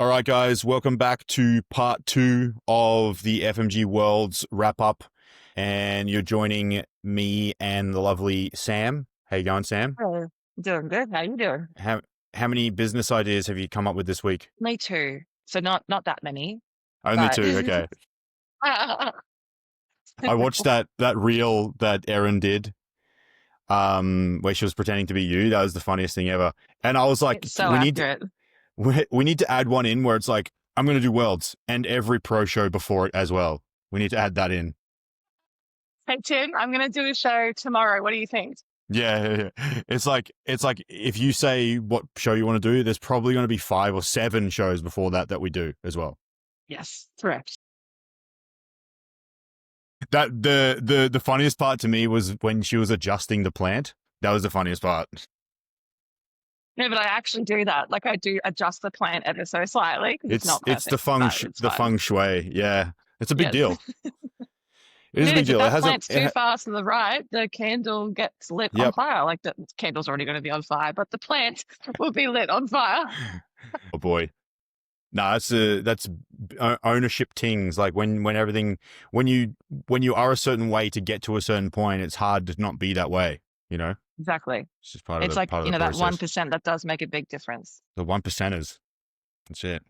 All right, guys, welcome back to part 2 of the FMG Worlds wrap up. And you're joining me and the lovely Sam. How you going, Sam? Oh, doing good. How you doing? How many business ideas have you come up with this week? Me too. So not that many, Only but 2. Okay. I watched that reel that Erin did, where she was pretending to be you. That was the funniest thing ever. And I was like, it's so accurate. we need to add one in where it's like, I'm going to do Worlds and every pro show before it as well. We need to add that in. Hey Tim, I'm gonna do a show tomorrow. What do you think? Yeah. It's like if you say what show you want to do, there's probably going to be 5 or 7 shows before that we do as well. Yes, correct. That the funniest part to me was when she was adjusting the plant. That was the funniest part. No, but I actually do that. Like I do adjust the plant ever so slightly because it's not It's the perfect, but it's fine. feng shui. Yeah, it's a big Yes. deal. It It is a big is. If deal. that plant's too far to the right, the candle gets lit on Yep. fire. Like the candle's already going to be on fire, but the plant will be lit on fire. Oh boy. No, that's ownership things. Like when everything when you are a certain way to get to a certain point, it's hard to not be that way. You know, Exactly. it's just part of It's the like, part of the that process. 1% that does make a big difference. The 1%ers. That's it.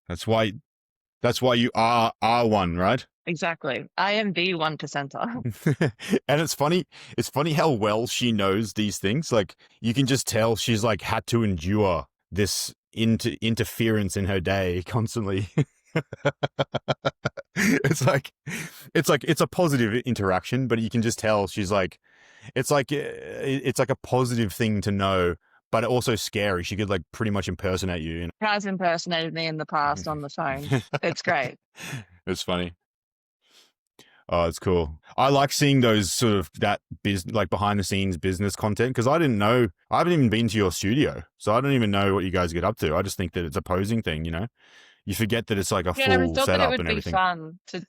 That's why you are one, right? Exactly. I am the 1%er. And it's funny how well she knows these things. Like you can just tell she's like had to endure this interference in her day constantly. It's a positive interaction, but you can just tell she's like it's like a positive thing to know, but also scary. She could like pretty much impersonate you, you know? Has impersonated me in the past on the phone. It's great. It's funny. Oh, it's cool. I like seeing those sort of like behind the scenes business content because I didn't know. I haven't even been to your studio, so I don't even know what you guys get up to. I just think that it's a posing thing, you know? You forget that it's like a Yeah, we full thought that it setup would and be everything. fun to,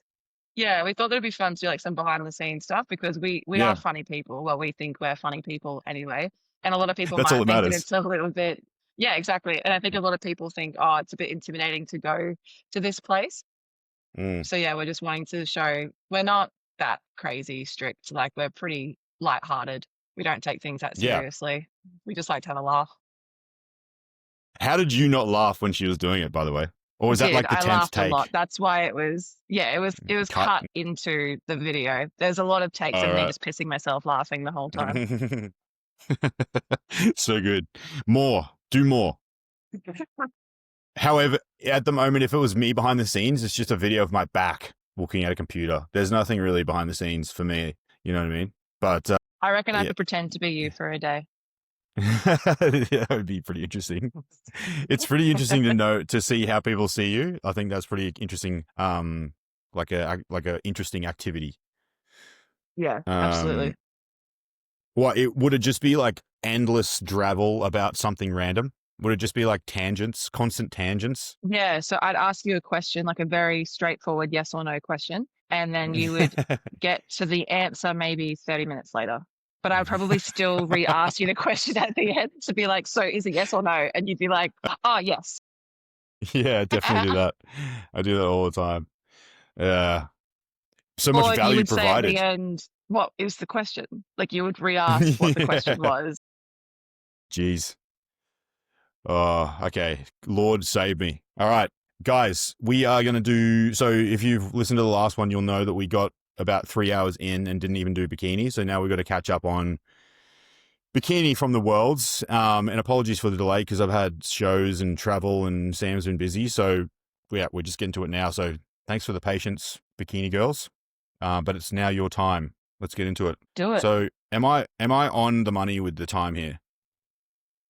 yeah, we thought that it'd be fun to do like some behind the scenes stuff because we are Yeah, funny people. Well, we think we're funny people anyway. And a lot of people that's all might that think that matters. it's a little bit, yeah, exactly. And I think a lot of people think, oh, it's a bit intimidating to go to this place. Mm. So yeah, we're just wanting to show we're not that crazy strict. Like we're pretty lighthearted. We don't take things that Yeah. seriously. We just like to have a laugh. How did you not laugh when she was doing it, by the way? Or I was that did. like the I 10th laughed a lot. take? That's why it was, yeah, it was Cut. cut into the video. There's a lot of takes All of me right. just pissing myself laughing the whole time. So good. More. Do more. However, at the moment, if it was me behind the scenes, it's just a video of my back looking at a computer. There's nothing really behind the scenes for me. You know what I mean? But I reckon I yeah. could pretend to be you for a day. That would be pretty interesting. It's pretty interesting to see how people see you. I think that's pretty interesting. Like a interesting activity. Yeah, Um, absolutely. would it just be like endless drivel about something random? Would it just be like tangents, constant tangents? Yeah, so I'd ask you a question, like a very straightforward yes or no question, and then you would get to the answer maybe 30 minutes later. But I would probably still re-ask you the question at the end to be like, so is it yes or no? And you'd be like, oh, yes. Yeah, definitely do that. I do that all the time. Yeah. So much Or you value would say at the provided. end, what is the question? Like you would re-ask what the question Yeah. was. Jeez. Oh, okay. Lord save me. All right, guys, we are going to do. So if you've listened to the last one, you'll know that we got about 3 hours in and didn't even do bikini. So now we've got to catch up on bikini from the Worlds. And apologies for the delay because I've had shows and travel and Sam's been busy. So yeah, we're just getting to it now. So thanks for the patience, bikini girls. But it's now your time. Let's get into it. Do it. So am I on the money with the time here?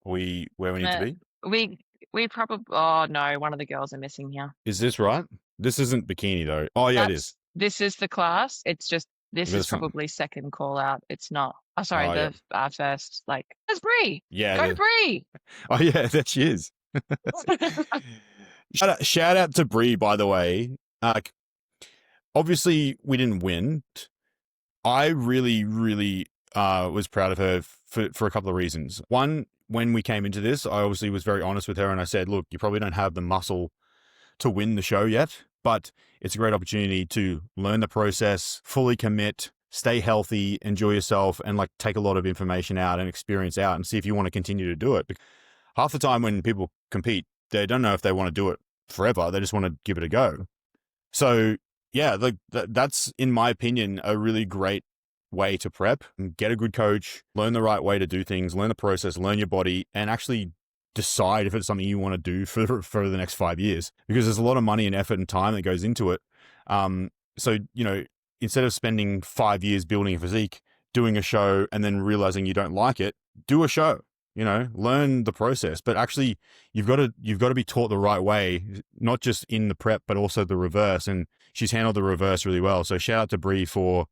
Where we need to be? We probably, oh no, one of the girls are missing here. Is this right? This isn't bikini though. Oh yeah, it is. This is the class. It's just, this is This one. probably second call out. It's not, oh, sorry, Oh yeah. the first, like, there's Bree. Yeah. Go Bree. Oh yeah, there she is. Shout out to Bree, by the way. Obviously we didn't win. I really, really was proud of her for a couple of reasons. One, when we came into this, I obviously was very honest with her and I said, look, you probably don't have the muscle to win the show yet, but it's a great opportunity to learn the process, fully commit, stay healthy, enjoy yourself, and like take a lot of information out and experience out and see if you want to continue to do it. Half the time when people compete, they don't know if they want to do it forever. They just want to give it a go. So yeah, like that's, in my opinion, a really great way to prep and get a good coach, learn the right way to do things, learn the process, learn your body, and actually decide if it's something you want to do for the next 5 years, because there's a lot of money and effort and time that goes into it. So, instead of spending 5 years building a physique, doing a show and then realizing you don't like it, do a show, learn the process, but actually you've got to be taught the right way, not just in the prep, but also the reverse. And she's handled the reverse really well. So shout out to Bree for,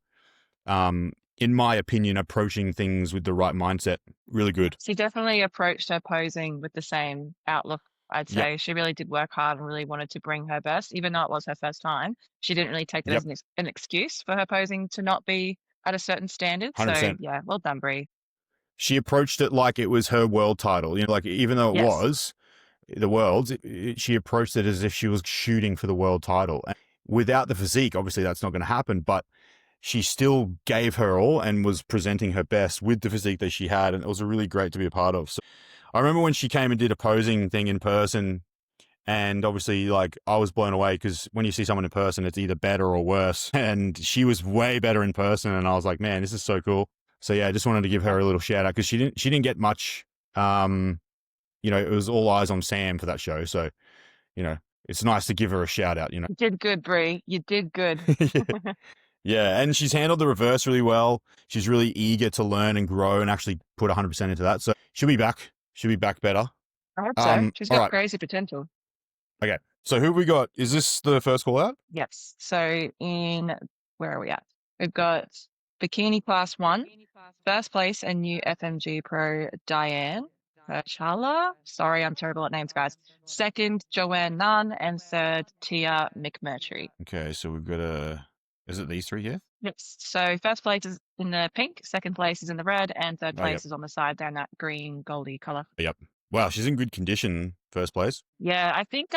in my opinion, approaching things with the right mindset. Really good. She definitely approached her posing with the same outlook. I'd Yep. say she really did work hard and really wanted to bring her best, even though it was her first time. She didn't really take that Yep. as an excuse for her posing to not be at a certain standard. So 100%. yeah, well done, Brie. She approached it like it was her world title. Like even though it Yes. was the world's, she approached it as if she was shooting for the world title. And without the physique, obviously that's not going to happen, but she still gave her all and was presenting her best with the physique that she had. And it was really great to be a part of. So I remember when she came and did a posing thing in person, and obviously like I was blown away because when you see someone in person, it's either better or worse. And she was way better in person. And I was like, man, this is so cool. So yeah, I just wanted to give her a little shout out because she didn't get much. It was all eyes on Sam for that show. So, it's nice to give her a shout out, You did good, Brie. You did good. Yeah, and she's handled the reverse really well. She's really eager to learn and grow and actually put 100% into that. So she'll be back. She'll be back better. I hope so. She's all got right. crazy potential. Okay. So who have we got? Is this the first call out? Yes. So where are we at? We've got Bikini Class 1, first place, a new FMG Pro Diane Perchala. Sorry, I'm terrible at names, guys. Second, Joanne Nunn, and third, Tia McMurtry. Okay, so we've got is it these three here? Yes. So first place is in the pink, second place is in the red, and third place yep. is on the side down that green goldy color. Yep. Wow, she's in good condition, first place. Yeah, I think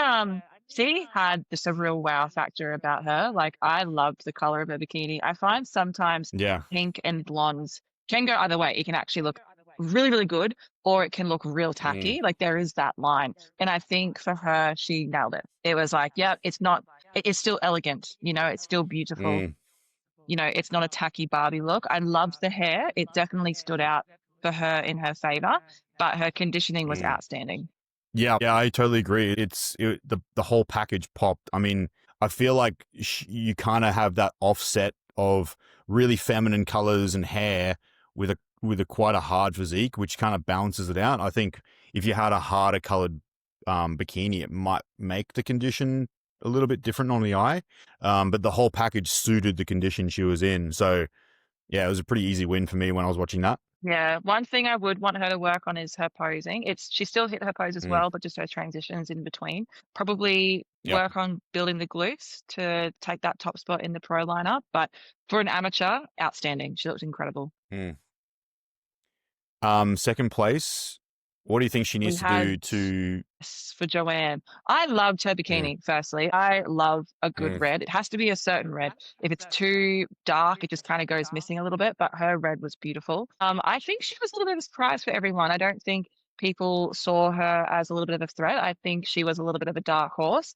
she had just a real wow factor about her. Like I loved the color of her bikini. I find sometimes pink and blondes can go either way. It can actually look really, really good, or it can look real tacky. Like there is that line. And I think for her, she nailed it. It was like, yeah, it's still elegant, it's still beautiful. It's not a tacky Barbie look. I loved the hair. It definitely stood out for her in her favor, but her conditioning was outstanding. Yeah, I totally agree. The whole package popped. I mean, I feel like you kind of have that offset of really feminine colors and hair with a quite a hard physique, which kind of balances it out. I think if you had a harder colored bikini, it might make the condition a little bit different on the eye. But the whole package suited the condition she was in. So yeah, it was a pretty easy win for me when I was watching that. Yeah, one thing I would want her to work on is her posing. She still hit her pose as well, but just her transitions in between. Probably work on building the glutes to take that top spot in the pro lineup. But for an amateur, outstanding. She looked incredible. Second place. What do you think she needs to do to... For Joanne, I loved her bikini, firstly. I love a good red. It has to be a certain red. If it's too dark, it just kind of goes missing a little bit, but her red was beautiful. I think she was a little bit of a surprise for everyone. I don't think people saw her as a little bit of a threat. I think she was a little bit of a dark horse.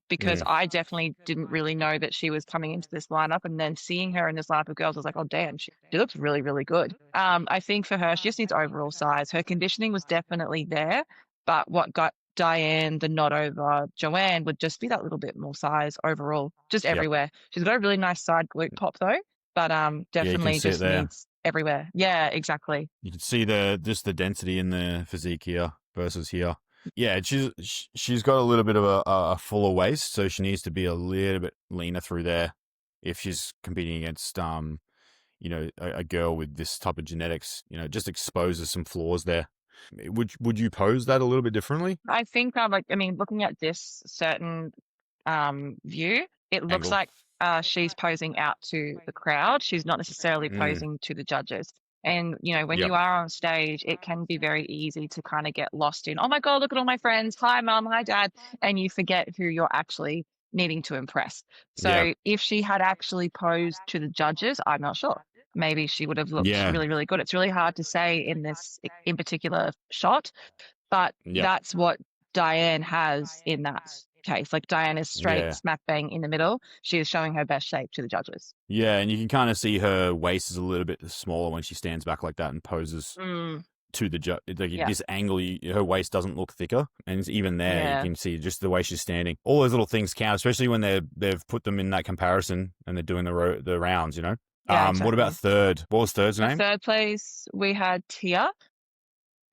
Because I definitely didn't really know that she was coming into this lineup, and then seeing her in this lineup of girls, I was like, oh damn, she looks really, really good. I think for her, she just needs overall size. Her conditioning was definitely there, but what got Diane the nod over Joanne would just be that little bit more size overall, just everywhere. She's got a really nice side glute pop though, but definitely just needs everywhere. Yeah, exactly. You can see the density in the physique here versus here. Yeah, she's got a little bit of a fuller waist, so she needs to be a little bit leaner through there if she's competing against a girl with this type of genetics. Just exposes some flaws there. Would you pose that a little bit differently? I think looking at this certain view, it looks like she's posing out to the crowd. She's not necessarily posing to the judges. And, when Yep. you are on stage, it can be very easy to kind of get lost in, oh my God, look at all my friends. Hi, mom. Hi, dad. And you forget who you're actually needing to impress. Yeah. So if she had actually posed to the judges, I'm not sure. Maybe she would have looked Yeah. really, really good. It's really hard to say in this in particular shot, but Yep. that's what Diane has in that case. Like Diane is straight Yeah. smack bang in the middle. She is showing her best shape to the judges. Yeah, and you can kind of see her waist is a little bit smaller when she stands back like that and poses Mm, to the judge. Like yeah, this angle, her waist doesn't look thicker, and even there you yeah, can see just the way she's standing. All those little things count, especially when they've put them in that comparison and they're doing the rounds. yeah, What about exactly. third? What was third's For name? third place, we had Tia.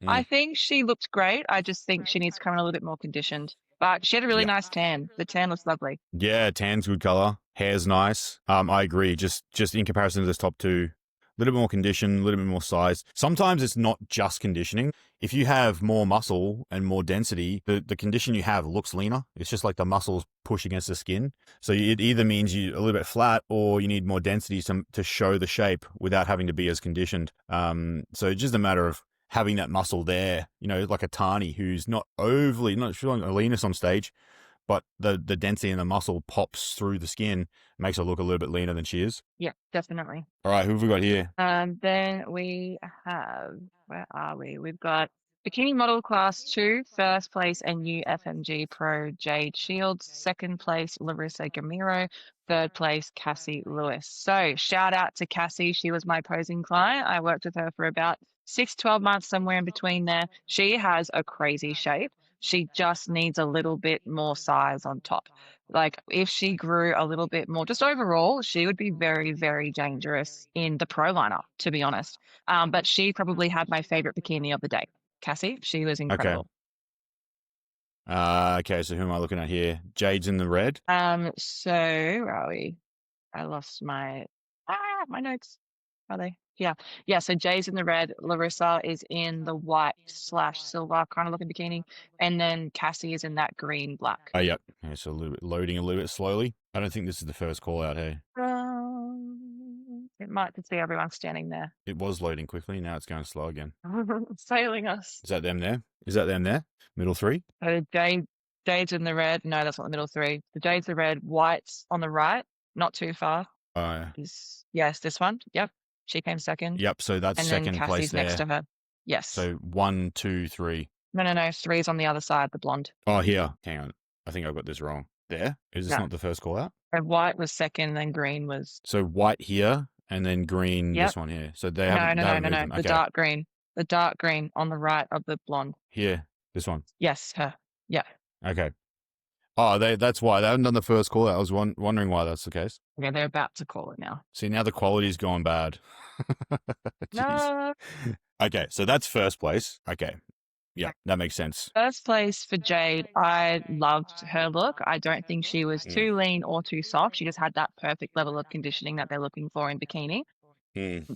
I Mm. think she looked great. I just think she needs to come in a little bit more conditioned. But she had a really Yep. nice tan. The tan looks lovely. Yeah, tan's good color. Hair's nice. I agree. Just in comparison to this top two, a little bit more condition, a little bit more size. Sometimes it's not just conditioning. If you have more muscle and more density, the condition you have looks leaner. It's just like the muscles push against the skin. So it either means you're a little bit flat or you need more density to show the shape without having to be as conditioned. So it's just a matter of having that muscle there, like a Tani who's not showing a leanness on stage, but the density in the muscle pops through the skin, makes her look a little bit leaner than she is. Yeah, definitely. All right, who have we got here? Then we have, where are we? We've got Bikini Model Class 2, first place, and new FMG Pro Jade Shields. Second place, Larissa Gamiro. Third place, Cassie Lewis. So shout out to Cassie. She was my posing client. I worked with her for about 6, 12 months, somewhere in between there. She has a crazy shape. She just needs a little bit more size on top. Like if she grew a little bit more, just overall, she would be very, very dangerous in the pro lineup, to be honest. But she probably had my favorite bikini of the day. Cassie, she was Okay. incredible. Okay, so who am I looking at here? Jade's in the red. So where are we? I lost my notes. Are they? Yeah. Yeah. So Jay's in the red, Larissa is in the white/silver kind of looking bikini, and then Cassie is in that green black. Oh, yep. Okay, so loading a little bit slowly. I don't think this is the first call out, hey. It might just be everyone standing there. It was loading quickly, now it's going slow again. Failing us. Is that them there? Is that them there? Middle three? So Jade's in the red. No, that's not the middle three. The Jade's the red. White's on the right, not too far. Yes, this one. Yep. She came second. Yep, so that's And then second place Cassie's next there. to her. Yes. So 1, 2, 3. No. Three's on the other side, the blonde. Oh, here. Hang on. I think I got this wrong. There? Is this No. not the first call out? And white was second, then green was. So white here and then green Yep. this one here. So they haven't No. moved them. The Okay. dark green. The dark green on the right of the blonde. Here. This one. Yes, her. Yeah. Okay. Oh, that's why. They haven't done the first call out. I was wondering why that's the case. Okay, they're about to call it now. See, now the quality's gone bad. Jeez. No. Okay, so that's first place. Okay. Yeah, that makes sense. First place for Jade. I loved her look. I don't think she was too lean or too soft. She just had that perfect level of conditioning that they're looking for in bikini.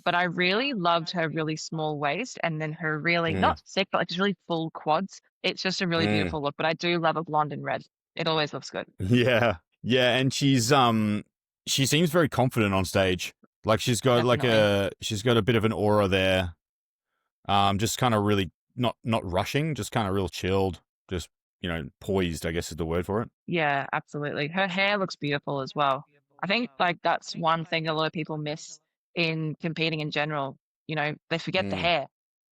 But I really loved her really small waist and then her really, not thick, but like just really full quads. It's just a really beautiful look. But I do love a blonde and red. It always looks good. Yeah. Yeah, and she seems very confident on stage. Like she's got Definitely. she's got a bit of an aura there. Just kind of really not rushing, just kind of real chilled, just poised, I guess is the word for it. Yeah, absolutely. Her hair looks beautiful as well. I think like that's one thing a lot of people miss in competing in general. They forget the hair.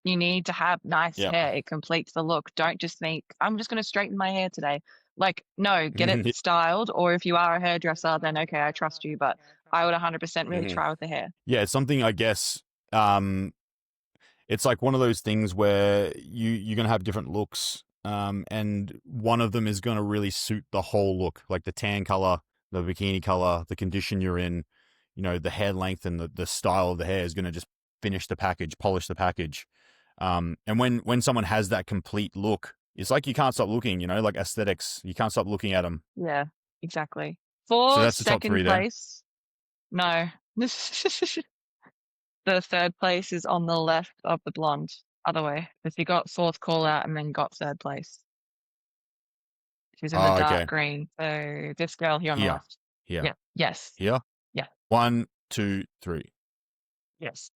You need to have nice Yeah. hair. It completes the look. Don't just think, I'm just going to straighten my hair today. Like, no, get it styled. Or if you are a hairdresser, then okay, I trust you. But I would 100% really try with the hair. Yeah, it's something I guess. It's like one of those things where you're gonna have different looks, and one of them is gonna really suit the whole look, like the tan color, the bikini color, the condition you're in, the hair length and the style of the hair is gonna just finish the package, polish the package. And when someone has that complete look, it's like you can't stop looking, like aesthetics, you can't stop looking at them. Yeah, exactly. So For that's the top three second there. place, no. The third place is on the left of the blonde. Other way. If you got fourth call out and then got third place. She's in the dark Okay. green. So this girl here on the Here. left. Here. Yeah. Yes. Here. Yeah. 1, 2, 3. Yes.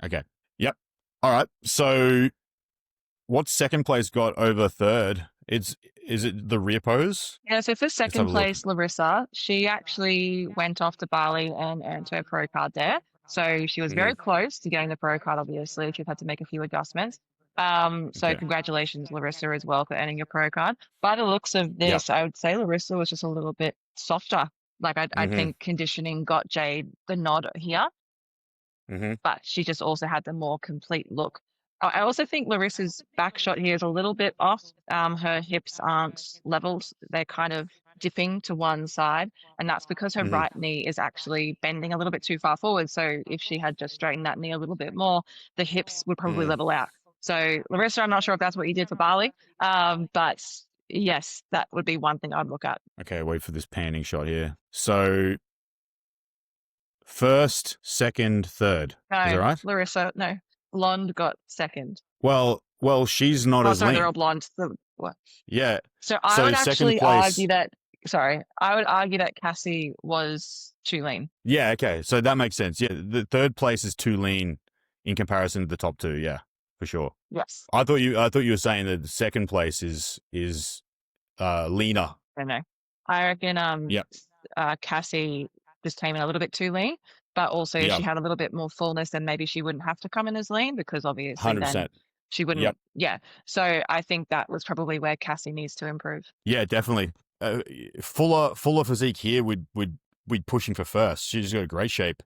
Okay. All right. So what's second place got over third? Is it the rear pose? Yeah, so for Let's have second a look. place, Larissa, she actually went off to Bali and earned her pro card there. So she was Hmm. very close to getting the pro card, obviously. She's had to make a few adjustments. So Okay. congratulations, Larissa, as well for earning your pro card. By the looks of Yep. this, I would say Larissa was just a little bit softer. Like I Hmm. think conditioning got Jade the nod here, Hmm. but she just also had the more complete look. I also think Larissa's back shot here is a little bit off. Her hips aren't leveled. They're kind of dipping to one side, and that's because her Hmm. right knee is actually bending a little bit too far forward. So if she had just straightened that knee a little bit more, the hips would probably Mm. level out. So Larissa, I'm not sure if that's what you did for Bali, but yes, that would be one thing I'd look at. Okay, wait for this panning shot here. So first, second, third. Is that No, right? Larissa, no. Blonde got second. Well, she's not Oh, as sorry, they're all lean. blonde. Yeah. So I So would second actually place. argue that, sorry, I would argue that Cassie was too lean. Yeah. Okay. So that makes sense. Yeah. The third place is too lean in comparison to the top two. Yeah, for sure. Yes. I thought you were saying that the second place is leaner. I know. I reckon Yep. Cassie just came in a little bit too lean, but also if she Yep. had a little bit more fullness, then maybe she wouldn't have to come in as lean because obviously then 100%. she Yep. wouldn't. Yeah. So I think that was probably where Cassie needs to improve. Yeah, definitely. Uh, fuller physique here would pushing for first. She's got a great shape.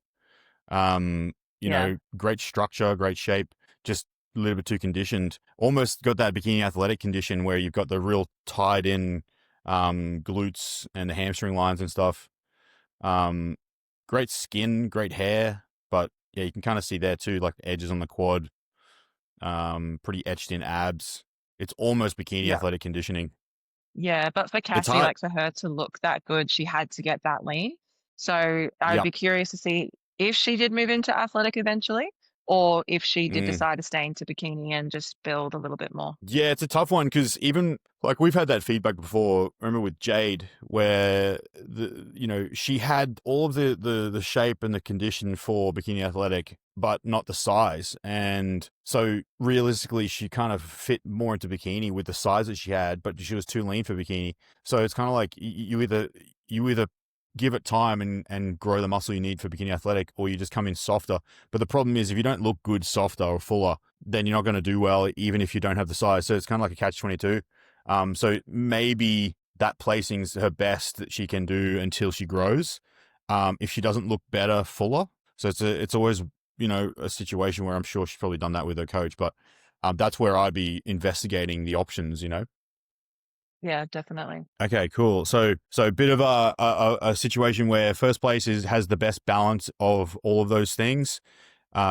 Um, Yeah. great structure, great shape, just a little bit too conditioned. Almost got that bikini athletic condition where you've got the real tied in glutes and the hamstring lines and stuff. Um, great skin, great hair, but yeah, you can kind of see there too, like edges on the quad, pretty etched in abs. It's almost bikini Yeah. athletic conditioning. Yeah, but for It's Cassie, hard. like for her to look that good, she had to get that lean. So I'd Yep. be curious to see if she did move into athletic eventually, or if she did Mm. decide to stay into bikini and just build a little bit more. Yeah, it's a tough one because even like we've had that feedback before. Remember with Jade, where she had all of the shape and the condition for bikini athletic, but not the size, and so realistically, she kind of fit more into bikini with the size that she had, but she was too lean for bikini. So it's kind of like you either give it time and grow the muscle you need for bikini athletic, or you just come in softer. But the problem is if you don't look good softer or fuller, then you're not going to do well, even if you don't have the size. So it's kind of like a catch-22. So maybe that placing's her best that she can do until she grows. If she doesn't look better, fuller. So it's always, a situation where I'm sure she's probably done that with her coach, but that's where I'd be investigating the options. Yeah, definitely. Okay, cool. So a bit of a situation where first place has the best balance of all of those things,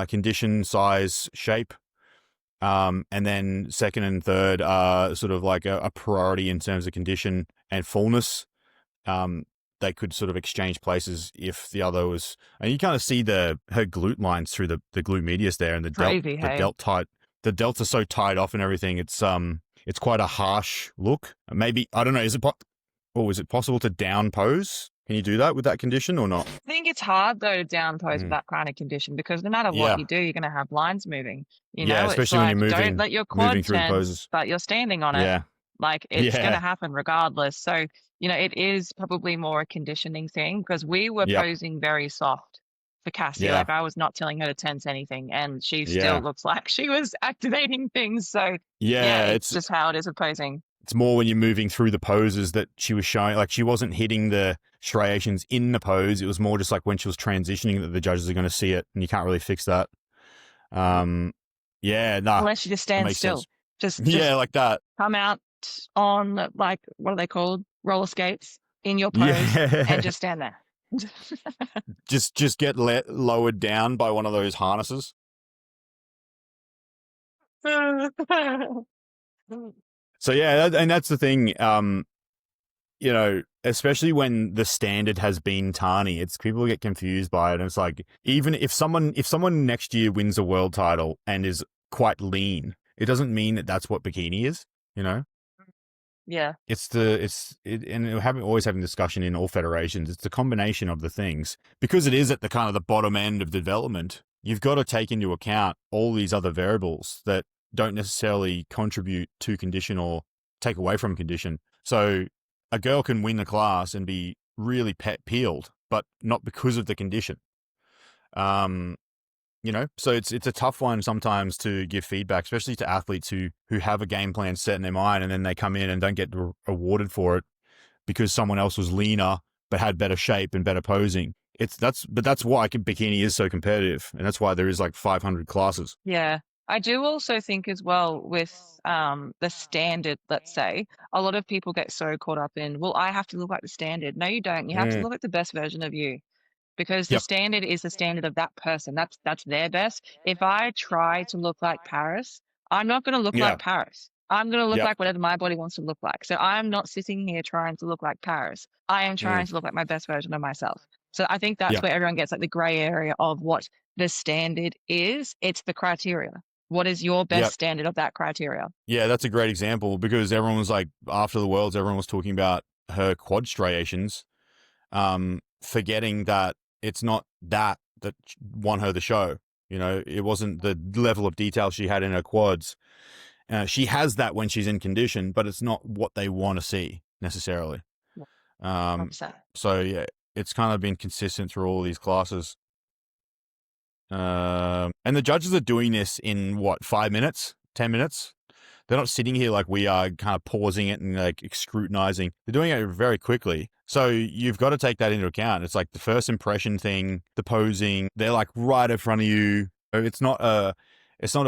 condition, size, shape. And then second and third are sort of like a priority in terms of condition and fullness. Um, they could sort of exchange places if the other was, and you kind of see her glute lines through the glute medius there, and Crazy, the hey? delt tight, the delts are so tied off and everything. It's quite a harsh look. Maybe I don't know. Is it possible to down pose? Can you do that with that condition or not? I think it's hard though to down pose with Mm. that kind of condition because no matter what Yeah, you do, you're going to have lines moving. yeah, It's especially when you're like don't let your moving quad through the turn, poses. but you're standing on it. Yeah, Like it's going to yeah, happen regardless. So, it is probably more a conditioning thing because we were yep, posing very soft for Cassie. yeah, Like I was not telling her to tense anything and she still yeah. looks like she was activating things. So yeah, Yeah, it's just how it is with posing. it's more when you're moving through the poses that she was showing. Like she wasn't hitting the striations in the pose. It was more just like when she was transitioning that the judges are going to see it, and you can't really fix that. Um, yeah, nah, Unless you just that stand makes still. sense. Just Yeah, like that. come out on like what are they called? Roller skates in your pose and Yeah, just stand there. just get lowered down by one of those harnesses. So yeah, and that's the thing. Especially when the standard has been Tani, it's people get confused by it. And it's like, even if someone next year wins a world title and is quite lean, it doesn't mean that that's what bikini is, you know? Yeah. And we're always having discussion in all federations. It's the combination of the things because it is at the kind of the bottom end of development. you've got to take into account all these other variables that don't necessarily contribute to condition or take away from condition. So a girl can win the class and be really peeled, but not because of the condition. So it's a tough one sometimes to give feedback, especially to athletes who have a game plan set in their mind, and then they come in and don't get awarded for it because someone else was leaner but had better shape and better posing. But that's why bikini is so competitive, and that's why there is like 500 classes. Yeah. I do also think as well with the standard, let's say, a lot of people get so caught up in, well, I have to look like the standard. No, you don't. You have to Mm. look like the best version of you, because the Yep. standard is the standard of that person. That's their best. If I try to look like Paris, I'm not going to look Yeah. like Paris. I'm going to look Yep. like whatever my body wants to look like. So I'm not sitting here trying to look like Paris. I am trying Mm. to look like my best version of myself. So I think that's Yep. where everyone gets like the gray area of what the standard is. It's the criteria. What is your best Yep. standard of that criteria? Yeah, that's a great example because everyone was like, after the Worlds, everyone was talking about her quad striations, forgetting that it's not that won her the show. It wasn't the level of detail she had in her quads. She has that when she's in condition, but it's not what they want to see necessarily. Upset. So yeah, it's kind of been consistent through all these classes. And the judges are doing this in what, 5 minutes, 10 minutes? They're not sitting here like we are, kind of pausing it and like scrutinizing. They're doing it very quickly. So you've got to take that into account. It's like the first impression thing, the posing. They're like right in front of you. It's not a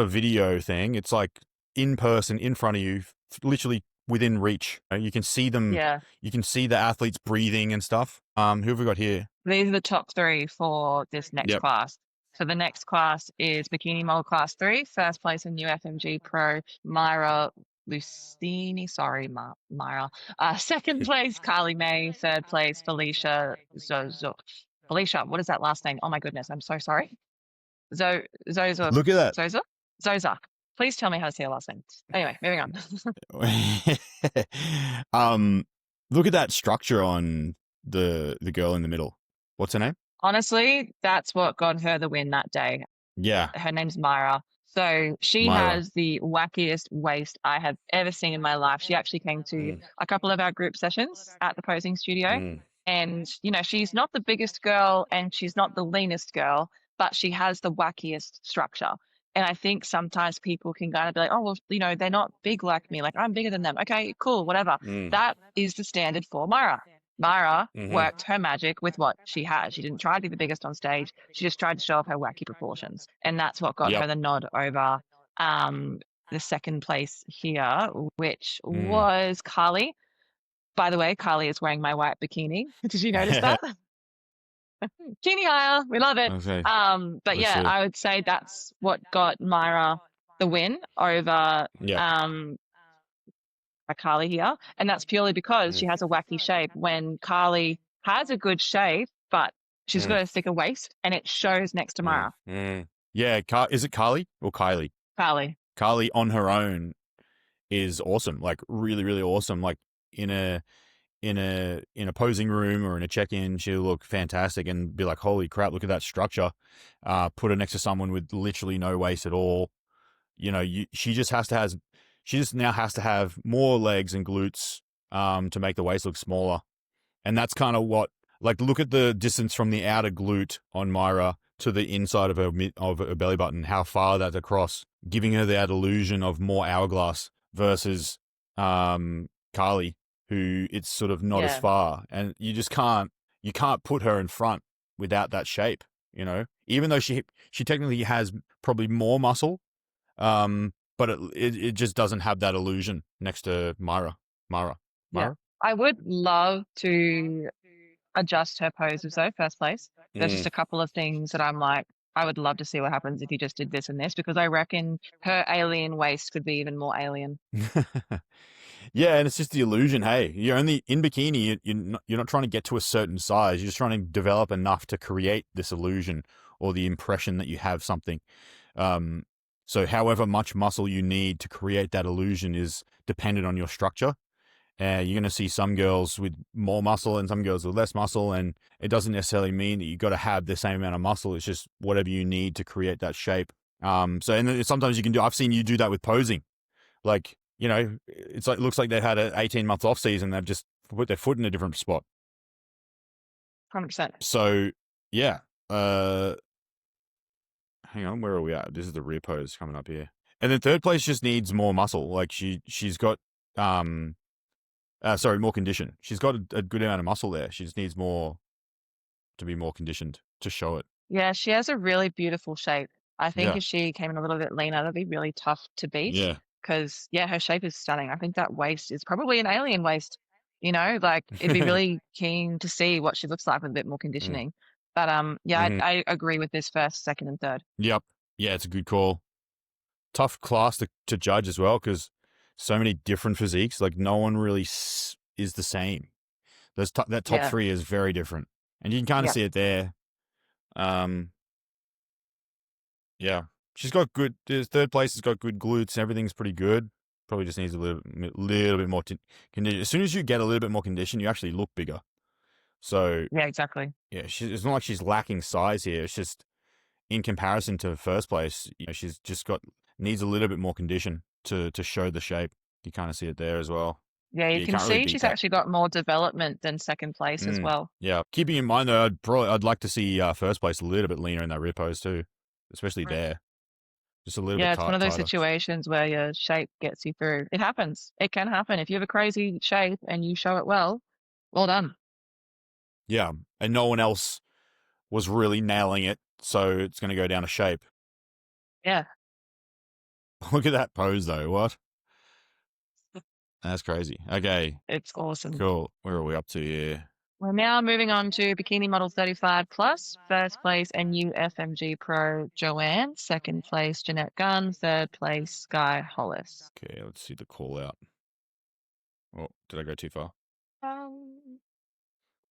video thing. It's like in person, in front of you, literally within reach. You can see them. Yeah. You can see the athletes breathing and stuff. Who have we got here? These are the top three for this next Yep. class. So the next class is Bikini Model Class 3, first place in new FMG Pro, Myra Lucini. Sorry, Myra. Second place, Carly May. Third place, Felicia Zozo. Felicia, what is that last name? Oh my goodness, I'm so sorry. Zozo. Look at that. Zoza. Please tell me how to say her last name. Anyway, moving on. Look at that structure on the girl in the middle. What's her name? Honestly, that's what got her the win that day. Yeah. Her name's Myra. So she has the wackiest waist I have ever seen in my life. She actually came to a couple of our group sessions at the posing studio. And, she's not the biggest girl and she's not the leanest girl, but she has the wackiest structure. And I think sometimes people can kind of be like, oh, well, they're not big like me. Like, I'm bigger than them. Okay, cool, whatever. That is the standard for Myra. Myra worked her magic with what she had. She didn't try to be the biggest on stage. She just tried to show off her wacky proportions. And that's what got her the nod over the second place here, which was Carly. By the way, Carly is wearing my white bikini. Did you notice that? Bikini hire. We love it. Okay. But yeah, I would say that's what got Myra the win over Carly here. And that's purely because she has a wacky shape. When Carly has a good shape, but she's got a thicker waist and it shows next to Myra. Yeah. Is it Carly or Kylie? Carly. Carly on her own is awesome. Like really, really awesome. Like in a posing room or in a check-in, she'll look fantastic and be like, holy crap, look at that structure. Put her next to someone with literally no waist at all. She just now has to have more legs and glutes to make the waist look smaller. And that's kind of what, like, look at the distance from the outer glute on Myra to the inside of her belly button, how far that's across, giving her that illusion of more hourglass versus Carly, who it's sort of not as far. And you just can't put her in front without that shape, even though she technically has probably more muscle, but it just doesn't have that illusion next to Myra. Yeah. I would love to adjust her poses though, first place. There's just a couple of things that I'm like, I would love to see what happens if you just did this and this, because I reckon her alien waist could be even more alien. Yeah, and it's just the illusion. Hey, you're only in bikini. You're not trying to get to a certain size. You're just trying to develop enough to create this illusion or the impression that you have something. So however much muscle you need to create that illusion is dependent on your structure. You're going to see some girls with more muscle and some girls with less muscle, and it doesn't necessarily mean that you got to have the same amount of muscle. It's just whatever you need to create that shape. And then sometimes you can do. I've seen you do that with posing, like it's like it looks like they had an 18 months off season. They've just put their foot in a different spot. 100%. So yeah, hang on, where are we at? This is the rear pose coming up here, and then third place just needs more muscle. Like she's got more condition. She's got a good amount of muscle there. She just needs more to be more conditioned to show it. Yeah, she has a really beautiful shape. I think Yeah. if she came in a little bit leaner, that'd be really tough to beat. Yeah. Because, yeah, her shape is stunning. I think that waist is probably an alien waist. Like it'd be really keen to see what she looks like with a bit more conditioning. But yeah, Mhm. I agree with this first, second, and third. Yep. Yeah, it's a good call. Tough class to judge as well because so many different physiques. Like no one really is the same. That top Yeah. three is very different, and you can kind of Yeah. see it there. Yeah, she's got good. Third place has got good glutes and everything's pretty good. Probably just needs a little bit more condition. As soon as you get a little bit more condition, you actually look bigger. So Yeah, exactly. yeah, it's not like she's lacking size here. It's just in comparison to first place, she's just needs a little bit more condition to show the shape. You kind of see it there as well. Yeah, you You can can't really see beat she's that. actually got more development than second place as well. Yeah, keeping in mind though, I'd like to see first place a little bit leaner in that rear pose too, especially there. Just a little bit Yeah, it's one of those tighter. situations where your shape gets you through. It happens. It can happen. If you have a crazy shape and you show it well done. Yeah, and no one else was really nailing it, so it's going to go down to shape. Yeah. Look at that pose though. What? That's crazy. Okay, It's awesome. cool. Where are we up to here? We're now moving on to Bikini Model 35 Plus. First place, NU FMG Pro Joanne. Second place, Jeanette Gunn. Third place, Sky Hollis. Okay, let's see the call out. Oh, did I go too far?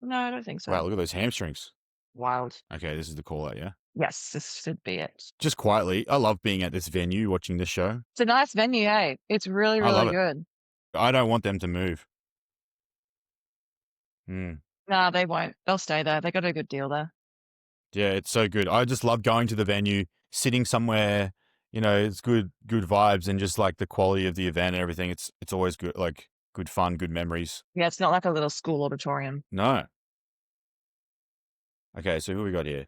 No, I don't think so. Wow, look at those hamstrings. Wild. Okay, this is the call out, yeah? Yes, this should be it. Just quietly, I love being at this venue watching this show. It's a nice venue, hey? It's really, I love really it. good. I don't want them to move. No, they won't. They'll stay there. They got a good deal there. Yeah, it's so good. I just love going to the venue, sitting somewhere, it's good vibes and just like the quality of the event and everything. It's always good, like good fun, good memories. Yeah, it's not like a little school auditorium. No. Okay, so who we got here?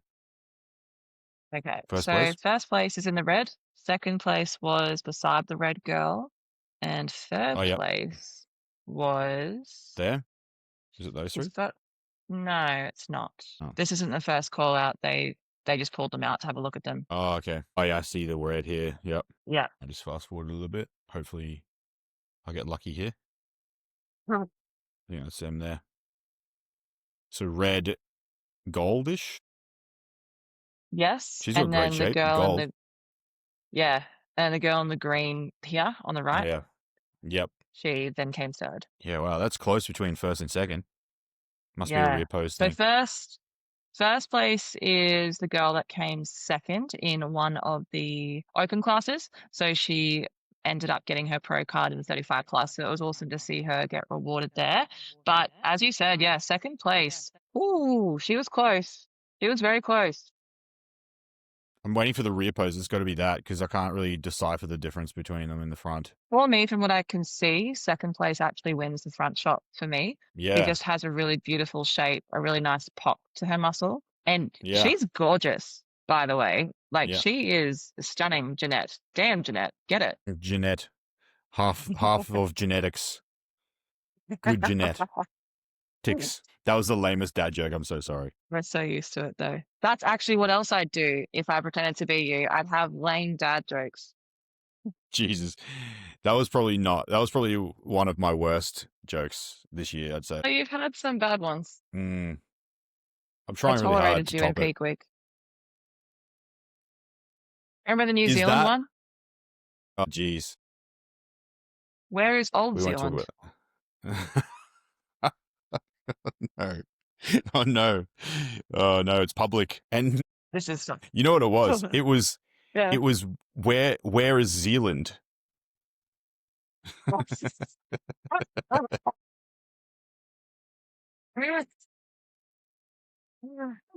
Okay, First so place? first place is in the red. Second place was beside the red girl. And third Oh, yep. place was... There? Is it those three? No, it's not. Oh. This isn't the first call out. They just pulled them out to have a look at them. Oh, okay. Oh, yeah, I see the red here. Yep. Yeah. I just fast forward a little bit. Hopefully I'll get lucky here. Hmm. I think that's them there. So red, goldish? Yes. She's got And great then the shape. girl Gold. and the girl in the green here on the right. Yeah. Yep. She then came third. Yeah, wow, that's close between first and second. Must be a Yeah. repost So thing. first place is the girl that came second in one of the open classes. So she ended up getting her pro card in the 35 plus. So it was awesome to see her get rewarded there. But as you said, yeah, second place. Ooh, she was close. She was very close. I'm waiting for the rear pose. It's got to be that because I can't really decipher the difference between them in the front. For me, from what I can see, second place actually wins the front shot for me. Yeah. She just has a really beautiful shape, a really nice pop to her muscle. And Yeah. she's gorgeous, by the way. Like, Yeah. she is stunning, Jeanette. Damn, Jeanette. Get it. Jeanette. Half of genetics. Good Jeanette. Ticks. That was the lamest dad joke. I'm so sorry. We're so used to it, though. That's actually what else I'd do if I pretended to be you. I'd have lame dad jokes. Jesus. That was probably one of my worst jokes this year, I'd say. Oh, you've had some bad ones. I'm I trying really hard tolerated to you in top it. peak week. Remember the New Zealand one? Oh, jeez. Where is Old We won't Zealand? talk about No. Oh, no. Oh, no, it's public. And This is you know what it was? It was yeah. It was where is Zealand?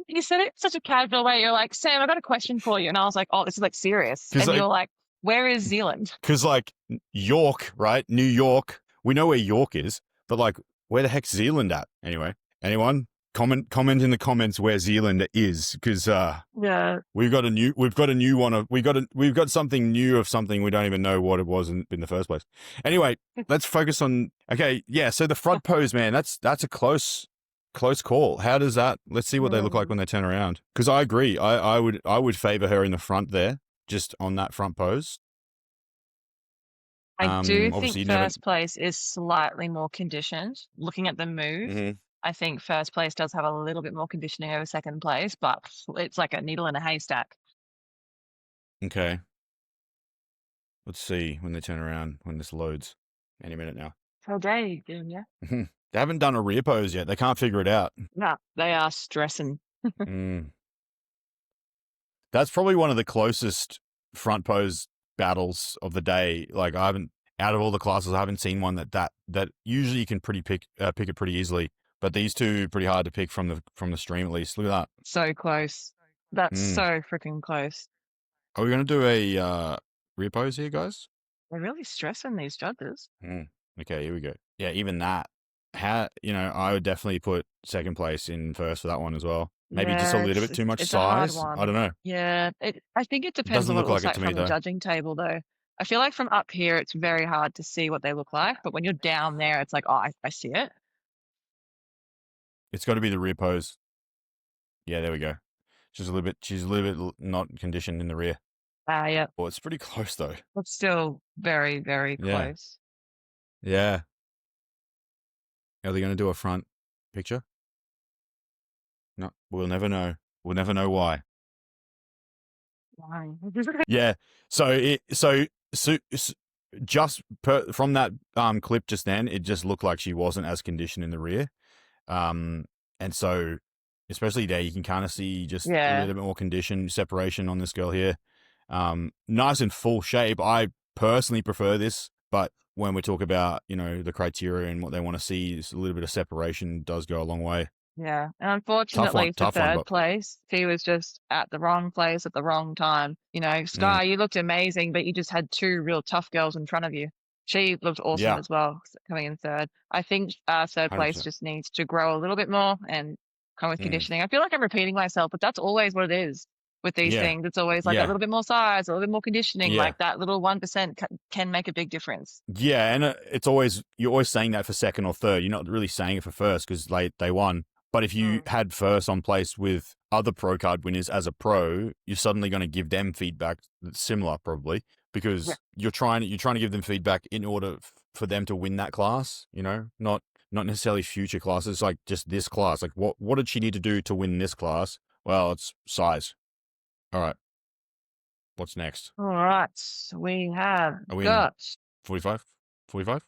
You said it in such a casual way. You're like, Sam, I got a question for you. And I was like, oh, this is like serious. Because And like, you're like, where is Zealand? York, right? New York. We know where York is, but like, where the heck's Zealand at? Anyway, anyone comment in the comments where Zealand is, because Yeah. we've got a new one. We've got something new of something we don't even know what it was in the first place. Anyway, let's focus on. Okay, yeah. So the front pose, man, that's a close call. How does that? Let's see what they look like when they turn around. Because I agree. I would favor her in the front there, just on that front pose. I do think Obviously you never. first place is slightly more conditioned. Looking at the move, Mhm. I think first place does have a little bit more conditioning over second place, but it's like a needle in a haystack. Okay. Let's see when they turn around, when this loads. Any minute now. How dare you, yeah? They haven't done a rear pose yet. They can't figure it out. No, they are stressing. Mm. That's probably one of the closest front pose battles of the day. Like, I haven't, out of all the classes, I haven't seen one that usually you can pick it pretty easily. But these two pretty hard to pick from the stream, at least. Look at that. So close. That's so freaking close. Are we gonna do a rear pose here, guys? They're really stressing these judges. Okay, here we go. Yeah, even that. I would definitely put second place in first for that one as well. Maybe just a Yeah, little bit too much it's a hard size. I one. don't know. Yeah, I think it depends Doesn't on what look it looks like it like to me from the though. judging table, though. I feel like from up here, it's very hard to see what they look like, but when you're down there, it's like, oh, I see it. It's got to be the rear pose. Yeah, there we go. She's a little bit not conditioned in the rear. Yeah, Well, it's pretty close though. but still very, very Yeah. close. Yeah. Are they going to do a front picture? No, we'll never know. We'll never know why. Wow. Yeah. Just from that clip just then, it just looked like she wasn't as conditioned in the rear. And so, especially there, you can kind of see just a Yeah, little bit more condition separation on this girl here. Nice and full shape. I personally prefer this, but when we talk about, the criteria and what they want to see, a little bit of separation does go a long way. yeah. And unfortunately for Tough one, third but place, she was just at the wrong place at the wrong time. Sky, you looked amazing, but you just had two real tough girls in front of you. She looked awesome yeah, as well, coming in third. I think third place 100%. just needs to grow a little bit more and come with Mm, conditioning. I feel like I'm repeating myself, but that's always what it is with these yeah, things. It's always like a yeah, little bit more size, a little bit more conditioning, yeah. like that little 1% can make a big difference. Yeah, and you're always saying that for second or third. You're not really saying it for first because they won. But if you Mm. had first on place with other pro card winners as a pro, you're suddenly going to give them feedback that's similar, probably, Yeah. because you're trying to give them feedback in order for them to win that class. Not necessarily future classes, like just this class. Like what did she need to do to win this class? Well, it's size. All right, what's next? All right. We have Are we in got 45? 45?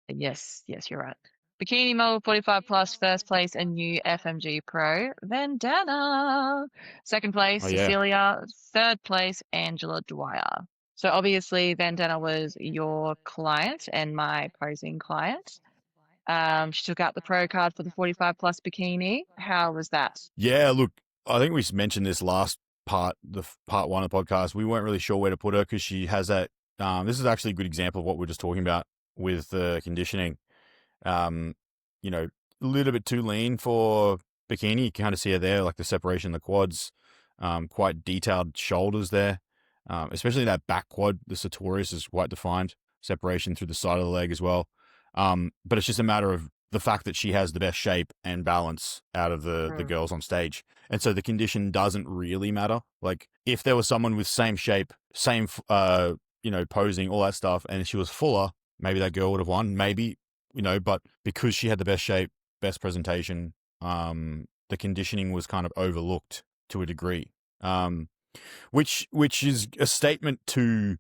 Yes, you're right. Bikini model 45 plus, first place, a new FMG Pro, Vandana. Second place, Oh yeah. Cecilia. Third place, Angela Dwyer. So obviously, Vandana was your client and my posing client. She took out the pro card for the 45 plus bikini. How was that? Yeah, look, I think we mentioned this last part, the part one of the podcast. We weren't really sure where to put her because she has that. This is actually a good example of what we're just talking about with the conditioning. Um, a little bit too lean for bikini. You kind of see her there, like the separation in the quads, quite detailed shoulders there, especially that back quad. The sartorius is quite defined, separation through the side of the leg as well. But it's just a matter of the fact that she has the best shape and balance out of the girls on stage. And so the condition doesn't really matter. Like if there was someone with same shape, same, posing, all that stuff, and she was fuller, maybe that girl would have won. Maybe, but because she had the best shape, best presentation, the conditioning was kind of overlooked to a degree. Which is a statement to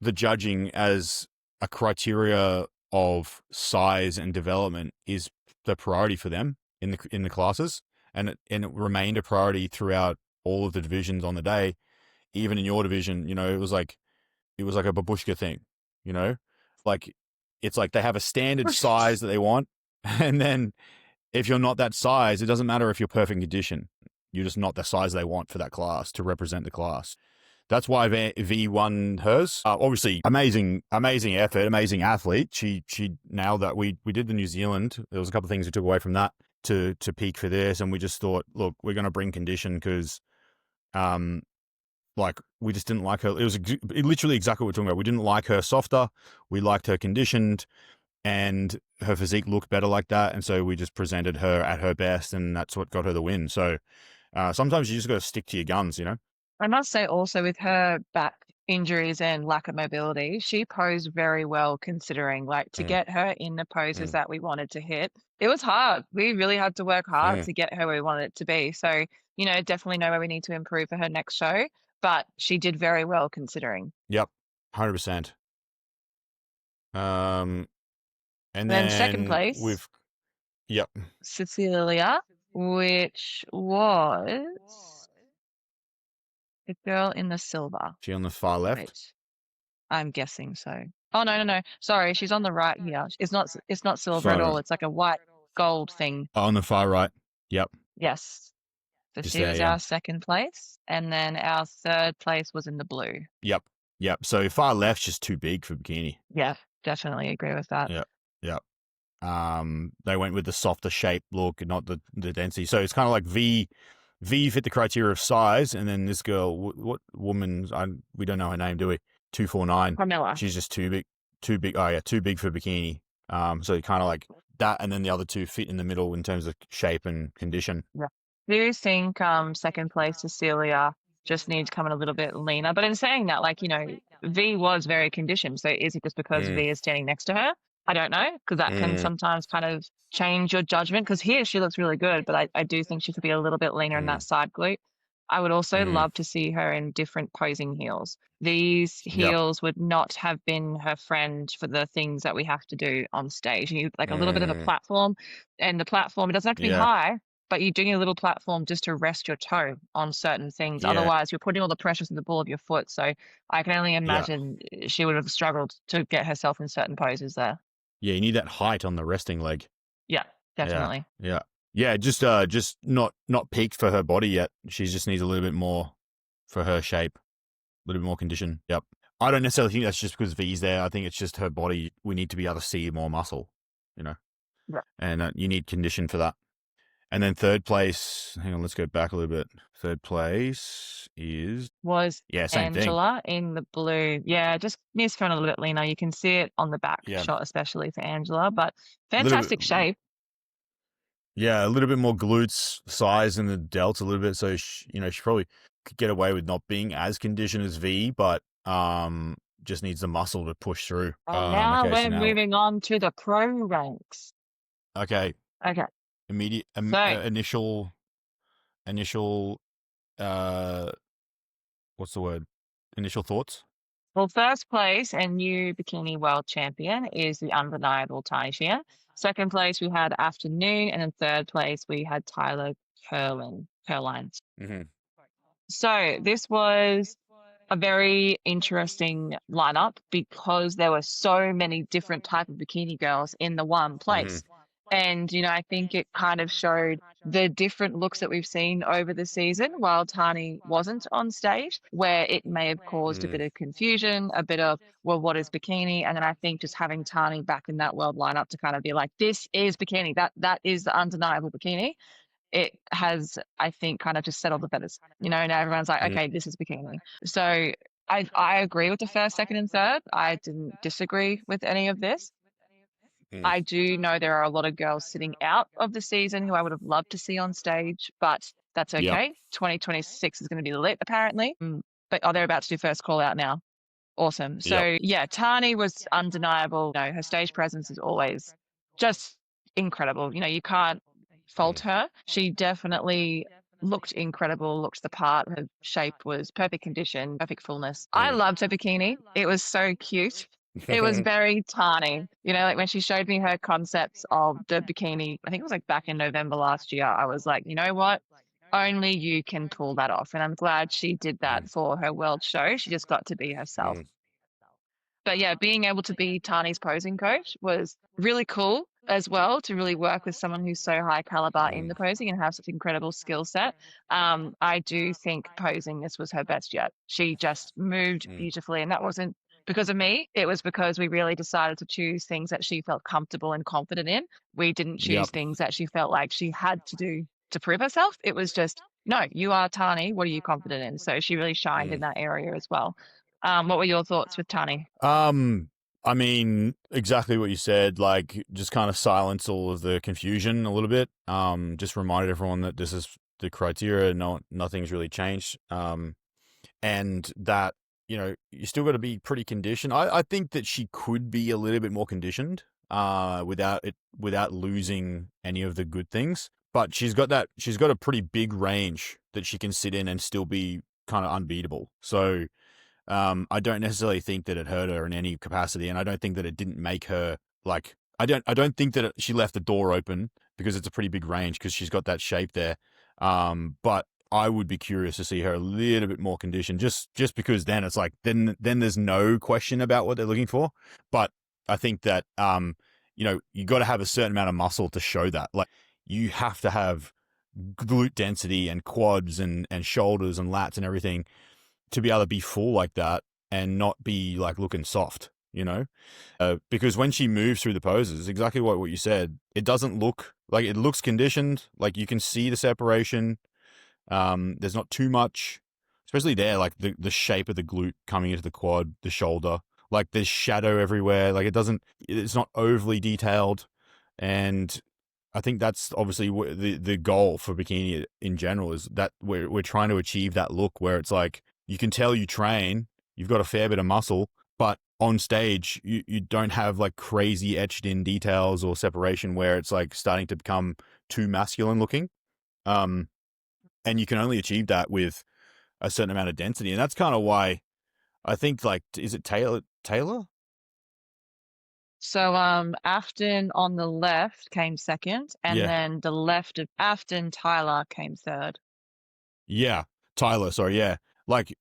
the judging as a criteria of size and development is the priority for them in the classes, and it remained a priority throughout all of the divisions on the day. Even in your division, it was like a babushka thing, like it's like they have a standard size that they want, and then if you're not that size, it doesn't matter if you're perfect condition. You're just not the size they want for that class to represent the class. That's why V won hers. Obviously, amazing effort, amazing athlete. She nailed that. We did the New Zealand. There was a couple of things we took away from that to peak for this, and we just thought, look, we're going to bring condition because, like we just didn't like her. It was literally exactly what we're talking about. We didn't like her softer. We liked her conditioned, and her physique looked better like that. And so we just presented her at her best, and that's what got her the win. So sometimes you just got to stick to your guns, you know. I must say also with her back injuries and lack of mobility, she posed very well considering like to Mm, get her in the poses mm, that we wanted to hit. It was hard. We really had to work hard mm. to get her where we wanted it to be. So, definitely know where we need to improve for her next show, but she did very well considering. Yep, 100%. And Then second then place, we've yep. Cecilia, which was the girl in the silver. She on the far left. Wait. I'm guessing so. Oh, no, no, no. Sorry, she's on the right here. It's not silver at all. Far It's like a white gold thing. on the far right. Yep, Yes. So just she there. was Yeah. our second place. And then our third place was in the blue. Yep. Yep. So far left's just too big for bikini. Yeah, definitely agree with that. Yep. Yep. They went with the softer shape look, not the density. So it's kind of like V fit the criteria of size, and then this girl, what woman? We don't know her name, do we? 249. Carmella. She's just too big. Too big. Oh yeah, too big for bikini. So kind of like that, and then the other two fit in the middle in terms of shape and condition. Yeah. Do you think second place Cecilia just needs to come in a little bit leaner? But in saying that, like, V was very conditioned. So is it just because Mm, V is standing next to her? I don't know, because that can mm, sometimes kind of change your judgment. Because here she looks really good, but I do think she could be a little bit leaner in mm, that side glute. I would also mm. love to see her in different posing heels. These Yep. heels would not have been her friend for the things that we have to do on stage. You need like a little bit of a Mm, platform, and the platform, it doesn't have to be yeah. high, but you do need a little platform just to rest your toe on certain things. Yeah. Otherwise, you're putting all the pressures in the ball of your foot. So I can only Yeah. imagine she would have struggled to get herself in certain poses there. Yeah. You need that height on the resting leg. Yeah, Yeah. definitely. Yeah. Yeah. Just not peaked for her body yet. She just needs a little bit more for her shape, a little bit more condition. Yep. I don't necessarily think that's just because V's there. I think it's just her body. We need to be able to see more muscle, you know, Yeah. and you need condition for that. And then third place, hang on, let's go back a little bit. Third place Was same thing. Angela in the blue. Yeah, just needs to turn a little bit leaner. You can see it on the back Yeah. shot, especially for Angela, but A little fantastic bit, shape. yeah, a little bit more glutes size in the delts a little bit. So, she probably could get away with not being as conditioned as V, but just needs the muscle to push through. And now Okay, so we're now, moving on to the pro ranks. okay, Okay, immediate, so initial, what's the word? Initial thoughts? well, first place and new bikini world champion is the undeniable Tiny Sheehan. Second place we had Afternoon, and in third place we had Tyler Curline. Mm-hmm. So this was a very interesting lineup because there were so many different type of bikini girls in the one place. And, I think it kind of showed the different looks that we've seen over the season while Tani wasn't on stage, where it may have caused a bit of confusion, a bit of, well, what is bikini? And then I think just having Tani back in that world lineup to kind of be like, this is bikini, that is the undeniable bikini. It has, I think, kind of just settled the feathers. Now everyone's like, okay, this is bikini. So I agree with the first, second, and third. I didn't disagree with any of this. I do know there are a lot of girls sitting out of the season who I would have loved to see on stage, but that's Yep. okay. 2026 is going to be lit, apparently. But they're about to do first call out now. Awesome. So yeah, Tani was undeniable. Her stage presence is always just incredible. You can't fault her. She definitely looked incredible, looked the part. Her shape was perfect condition, perfect fullness. I loved her bikini. It was so cute. It was very Tani. Like when she showed me her concepts of the bikini, I think it was like back in November last year, I was like, you know what? Only you can pull that off. And I'm glad she did that for her world show. She just got to be herself. But yeah, being able to be Tani's posing coach was really cool. as well to really work with someone who's so high caliber in Mm, the posing and have such incredible skill set. I do think posing this was her best yet. She just moved mm. beautifully, and that wasn't because of me. It was because we really decided to choose things that she felt comfortable and confident in. We didn't choose Yep. things that she felt like she had to do to prove herself. It was just, no, you are Tani. What are you confident in? So she really shined in Mm. that area as well. What were your thoughts with Tani? Um, I mean, exactly what you said, like just kind of silence all of the confusion a little bit. Just reminded everyone that this is the criteria, nothing's really changed. And that, you still got to be pretty conditioned. I think that she could be a little bit more conditioned, without losing any of the good things. But she's got a pretty big range that she can sit in and still be kind of unbeatable. So, I don't necessarily think that it hurt her in any capacity, and I don't think that it didn't make her like. I don't think that she left the door open because it's a pretty big range because she's got that shape there. But I would be curious to see her a little bit more conditioned, just because then it's like then there's no question about what they're looking for. But I think that you got to have a certain amount of muscle to show that. Like you have to have glute density and quads and shoulders and lats and everything to be able to be full like that and not be like looking soft. Because when she moves through the poses, exactly what you said, it doesn't look like it looks conditioned. Like you can see the separation. There's not too much, especially there, like the shape of the glute coming into the quad, the shoulder, like there's shadow everywhere. Like it's not overly detailed. And I think that's obviously the goal for bikini in general is that we're trying to achieve that look where it's like you can tell you train, you've got a fair bit of muscle, but on stage you don't have like crazy etched in details or separation where it's like starting to become too masculine looking. Um, and you can only achieve that with a certain amount of density, and that's kind of why I think like is it Taylor? So Afton on the left came second, and Yeah, then the left of Afton, Tyler came third. yeah, Tyler. Sorry, yeah, like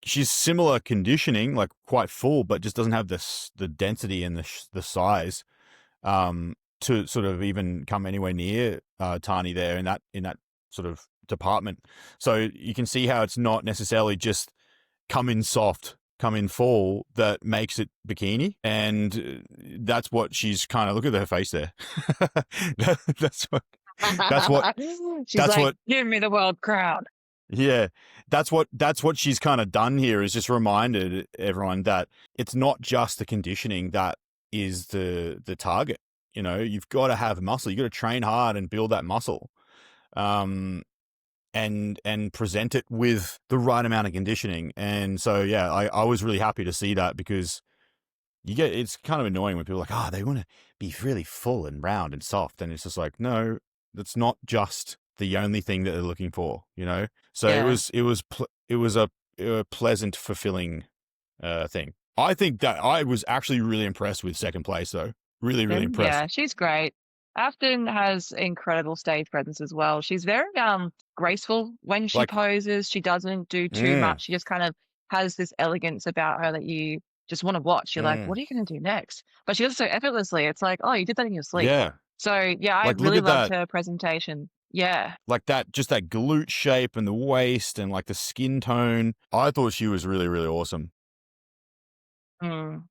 she's similar conditioning, like quite full, but just doesn't have the density and the size to sort of even come anywhere near Tani there in that sort of department. So you can see how it's not necessarily just come in soft, come in full that makes it bikini, and that's what she's kind of look at her face there. that's what that's what She's that's like, what give me the world crown. yeah, that's what she's kind of done here is just reminded everyone that it's not just the conditioning that is the target. You've got to have muscle. You got to train hard and build that muscle, um, and present it with the right amount of conditioning. And so yeah, I was really happy to see that because it's kind of annoying when people are like, oh, they want to be really full and round and soft, and it's just like, no, that's not just the only thing that they're looking for. So Yeah. it was a pleasant, fulfilling thing. I think that I was actually really impressed with second place though. Really, really Then, impressed. yeah, she's great. Afton has incredible stage presence as well. She's very graceful when she Like, poses. She doesn't do too mm, much. She just kind of has this elegance about her that you just want to watch. You're like, mm, what are you going to do next? But she does it so effortlessly. It's like, oh, you did that in your sleep. yeah. So yeah, I Like, look really at loved that. her presentation. Yeah. Like that, just that glute shape and the waist and like the skin tone. I thought she was really, really awesome. Mm.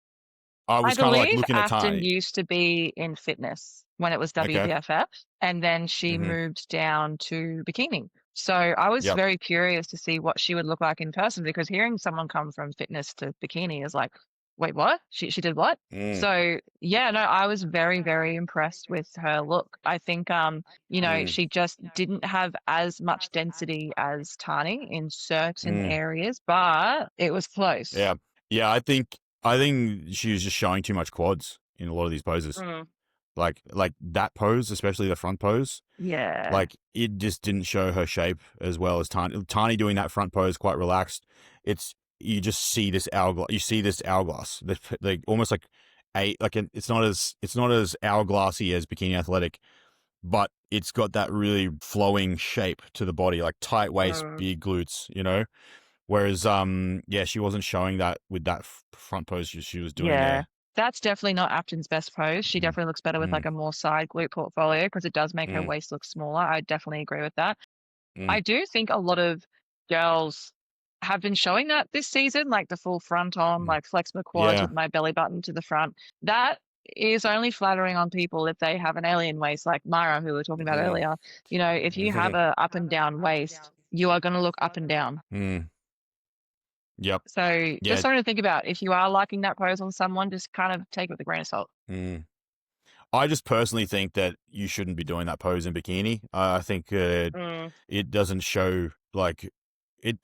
I I was kind of like believe looking at Afton Tiny. used to be in fitness when it was Okay. WBFF, and then she Mm-hmm. moved down to bikini. So I was Yep. very curious to see what she would look like in person because hearing someone come from fitness to bikini is like, wait, what? She did what? Mm, So yeah, no, I was very, very impressed with her look. I think mm, she just didn't have as much density as Tani in certain mm. areas, but it was close. Yeah. Yeah. I think she was just showing too much quads in a lot of these poses. Mm. Like that pose, especially the front pose. Yeah. Like it just didn't show her shape as well as Tiny. Tiny doing that front pose quite relaxed. You just see this hourglass. You see this hourglass. Like almost like it's not as hourglassy as bikini athletic, but it's got that really flowing shape to the body, like tight waist, Mm. big glutes. Whereas yeah, she wasn't showing that with that front pose she was doing Yeah. there. That's definitely not Apton's best pose. She Mm, definitely looks better with mm, like a more side glute portfolio because it does make her mm, waist look smaller. I definitely agree with that. mm, I do think a lot of girls have been showing that this season, like the full front on, mm. like flex my quads Yeah. with my belly button to the front. That is only flattering on people if they have an alien waist, like Mara, who we were talking about Mm. earlier. You know, if you have a up and down waist, you are going to look up and down. Mm. Yep. So just Yeah. something to think about. If you are liking that pose on someone, just kind of take it with a grain of salt. Mm. I just personally think that you shouldn't be doing that pose in bikini. I think Mm, it doesn't show like it.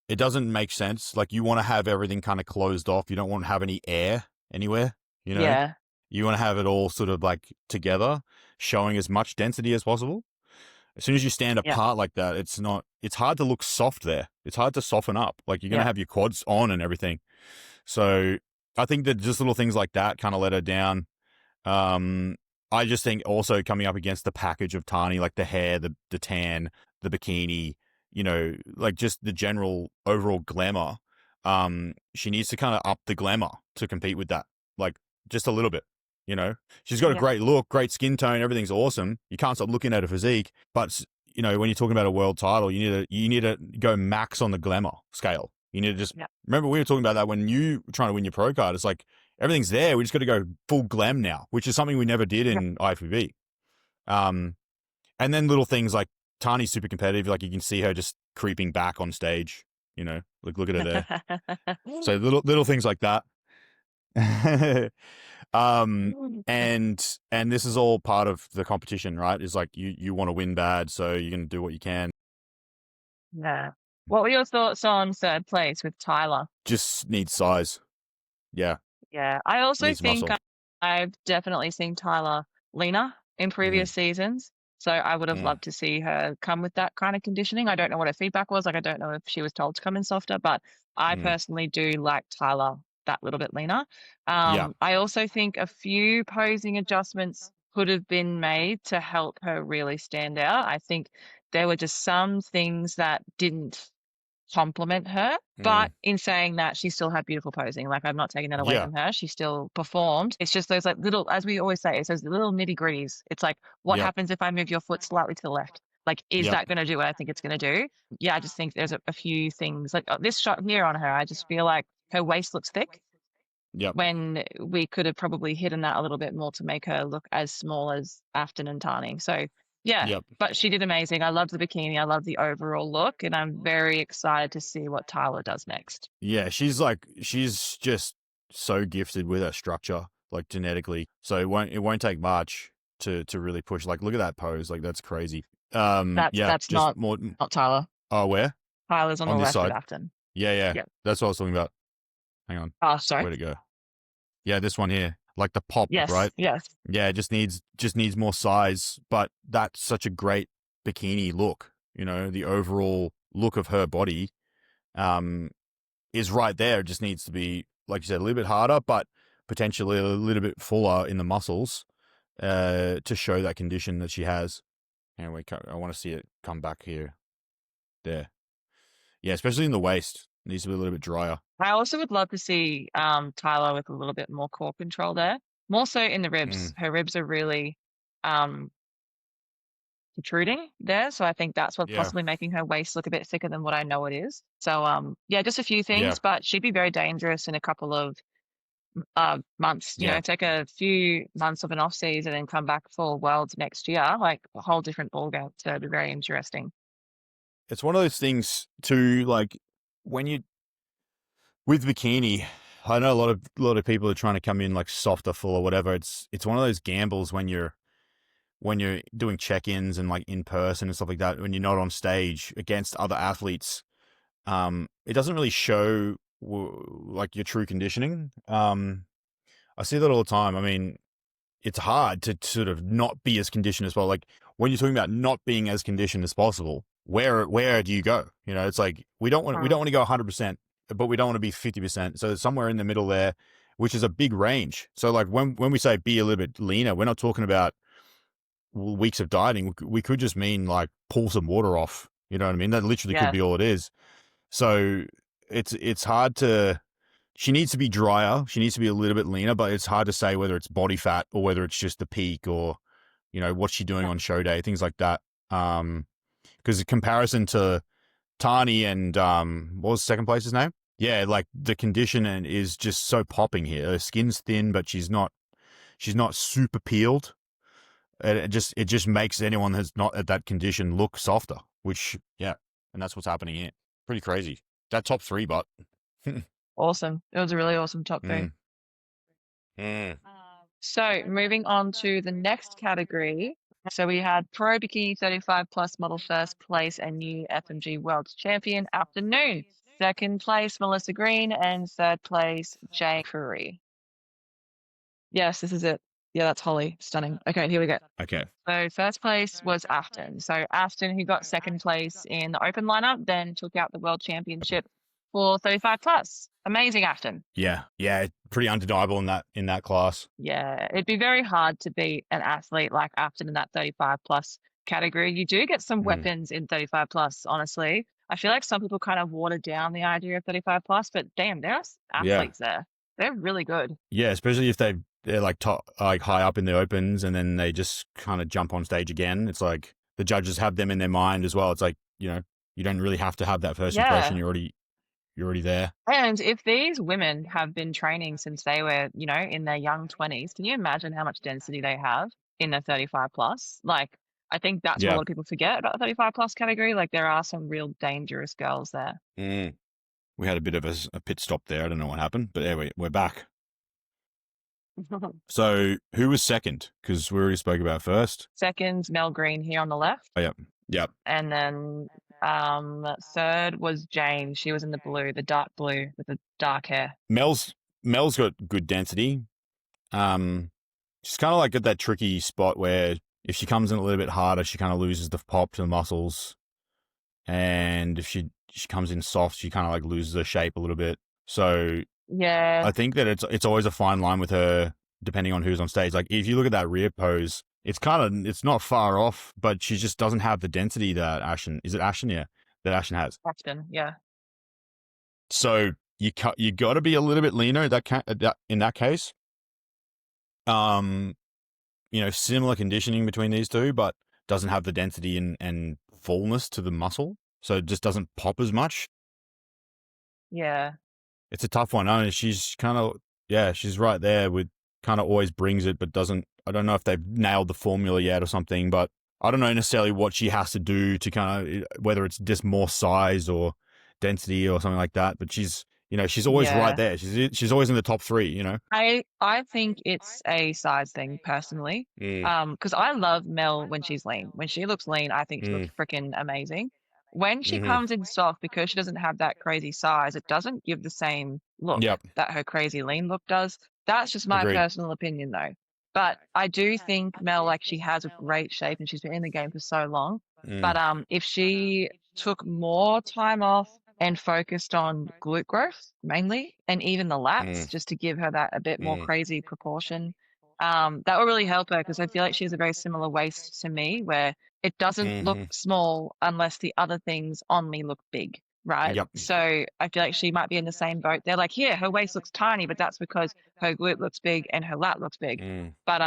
It doesn't make sense. Like you want to have everything kind of closed off. You don't want to have any air anywhere. You know, yeah, you want to have it all sort of like together, showing as much density as possible. As soon as you stand yeah, apart like that, it's not. It's hard to look soft there. It's hard to soften up. Like you're gonna yeah, have your quads on and everything. So I think that just little things like that kind of let her down. Um, I just think also coming up against the package of Tani, like the hair, the tan, the bikini, like just the general overall glamour. She needs to kind of up the glamour to compete with that, like just a little bit. She's got a yeah, great look, great skin tone, everything's awesome. You can't stop looking at her physique, but when you're talking about a world title, you need to go max on the glamour scale. You need to just yeah, remember we were talking about that when you were trying to win your pro card. It's like everything's there. We just got to go full glam now, which is something we never did yeah. in IFBB. And then little things like Tani's super competitive. Like you can see her just creeping back on stage. Look at her there. So little things like that. um, and this is all part of the competition, right? Is like you want to win bad, so you're gonna do what you can. Yeah. What were your thoughts on third place with Tyler? Just needs size. Yeah, Yeah, I also needs think muscle. I've definitely seen Tyler leaner in Mm, previous seasons. So I would have mm, loved to see her come with that kind of conditioning. I don't know what her feedback was. Like, I don't know if she was told to come in softer, but I mm. personally do like Tyler that little bit leaner. Yeah. I also think a few posing adjustments could have been made to help her really stand out. I think there were just some things that didn't compliment her. But Mm, in saying that, she still had beautiful posing. Like, I'm not taking that away yeah. from her. She still performed. It's just those like little, as we always say, it's those little nitty gritties. It's like, what Yep. happens if I move your foot slightly to the left? Like, is Yep. that going to do what I think it's going to do? Yeah, I just think there's a few things like this shot here on her. I just feel like her waist looks thick Yep. when we could have probably hidden that a little bit more to make her look as small as Afton and Tani. So yeah, Yep. but she did amazing. I love the bikini. I love the overall look, and I'm very excited to see what Tyler does next. Yeah. She's just so gifted with her structure, like genetically. So it won't take much to really push. Like, look at that pose. Like, that's crazy. That's Yeah. that's Just not more. not Tyler. Oh, where? Tyler's on the On this left with side. Afton. Yeah. Yeah. Yep. That's what I was talking about. Hang on. Oh, sorry. Where'd it go? Yeah. This one here. Like the pop, Yes, right? yes. Yeah. It just needs more size, but that's such a great bikini look. The overall look of her body. Um, is right there. It just needs to be, like you said, a little bit harder, but potentially a little bit fuller in the muscles to show that condition that she has. Anyway, I want to see it come back here. There. Yeah, especially in the waist. It needs to be a little bit drier. I also would love to see Tyler with a little bit more core control there. More so in the ribs. Mm, Her ribs are really um protruding there. So I think that's what's yeah. possibly making her waist look a bit thicker than what I know it is. So yeah, just a few Yeah. things, but she'd be very dangerous in a couple of months. Yeah. Take a few months of an off season and come back for Worlds next year, like a whole different ballgame. So it'd be very interesting. It's one of those things too, like when you with bikini, I know a lot of people are trying to come in like softer, full or whatever. It's one of those gambles when you're doing check-ins and like in person and stuff like that, when you're not on stage against other athletes, it doesn't really show like your true conditioning. I see that all the time. I mean, it's hard to sort of not be as conditioned as well. Like when you're talking about not being as conditioned as possible, where do you go? It's like we don't want to go 100%, but we don't want to be 50%. So somewhere in the middle there, which is a big range. So like when we say be a little bit leaner, we're not talking about weeks of dieting. We could just mean like pull some water off. You know what I mean? That literally could Yeah. be all it is. So it's hard to she needs to be drier. She needs to be a little bit leaner, but it's hard to say whether it's body fat or whether it's just the peak or, what's she doing on show day, things like that. Because the comparison to Tani and what was second place's name? Yeah, like the condition and is just so popping here. Her skin's thin, but she's not super peeled. And it just makes anyone that's not at that condition look softer. Which and that's what's happening here. Pretty crazy. That top three, but Awesome. It was a really awesome top three. So moving on to the next category. So we had Pro Bikini 35 plus model first place and new FMG Worlds champion afternoon. Second place, Melissa Green, and third place, Jane Curry. Yes, this is it. Yeah, that's Holly. Stunning. Okay, here we go. Okay. So first place was Afton. So Afton, who got second place in the open lineup, then took out the world championship for 35 plus. Amazing, Afton. Yeah, pretty undeniable in that class. Yeah, it'd be very hard to beat an athlete like Afton in that 35 plus category. You do get some weapons in 35 plus, honestly. I feel like some people kind of water down the idea of 35 plus, but damn, there's athletes there. They're really good. Yeah, especially if they're like top, like high up in the opens, and then they just kind of jump on stage again. It's like the judges have them in their mind as well. It's like, you don't really have to have that first impression. You're already there. And if these women have been training since they were, in their young 20s, can you imagine how much density they have in the 35 plus? Like, I think that's what a lot of people forget about the 35 plus category. Like, there are some real dangerous girls there. We had a bit of a pit stop there. I don't know what happened, but anyway, we're back. So who was second? Because we already spoke about first. Second's Mel Green here on the left. Oh, yep. And then third was Jane. She was in the blue, the dark blue with the dark hair. Mel's got good density. She's kind of like at that tricky spot where if she comes in a little bit harder, she kind of loses the pop to the muscles. And if she comes in soft, she kind of like loses her shape a little bit. So yeah, I think that it's always a fine line with her, depending on who's on stage. Like if you look at that rear pose, it's not far off, but she just doesn't have the density that Ashton that Ashton has. Ashton, yeah. So you got to be a little bit leaner in that case. Similar conditioning between these two, but doesn't have the density and fullness to the muscle, so it just doesn't pop as much. Yeah, it's a tough one. I mean, she's kind of she's right there with kind of always brings it, but doesn't. I don't know if they've nailed the formula yet or something, but I don't know necessarily what she has to do to kind of whether it's just more size or density or something like that. But she's always right there. She's always in the top three. I think it's a size thing personally. Because I love Mel when she's lean. When she looks lean, I think she looks freaking amazing. When she comes in soft, because she doesn't have that crazy size, it doesn't give the same look that her crazy lean look does. That's just my personal opinion, though. But I do think Mel, like, she has a great shape and she's been in the game for so long. But if she took more time off and focused on glute growth mainly, and even the lats, just to give her that a bit more crazy proportion, that will really help her, because I feel like she has a very similar waist to me, where it doesn't look small unless the other things on me look big, right? Yep. So I feel like she might be in the same boat. They're like, yeah, her waist looks tiny, but that's because her glute looks big and her lat looks big. But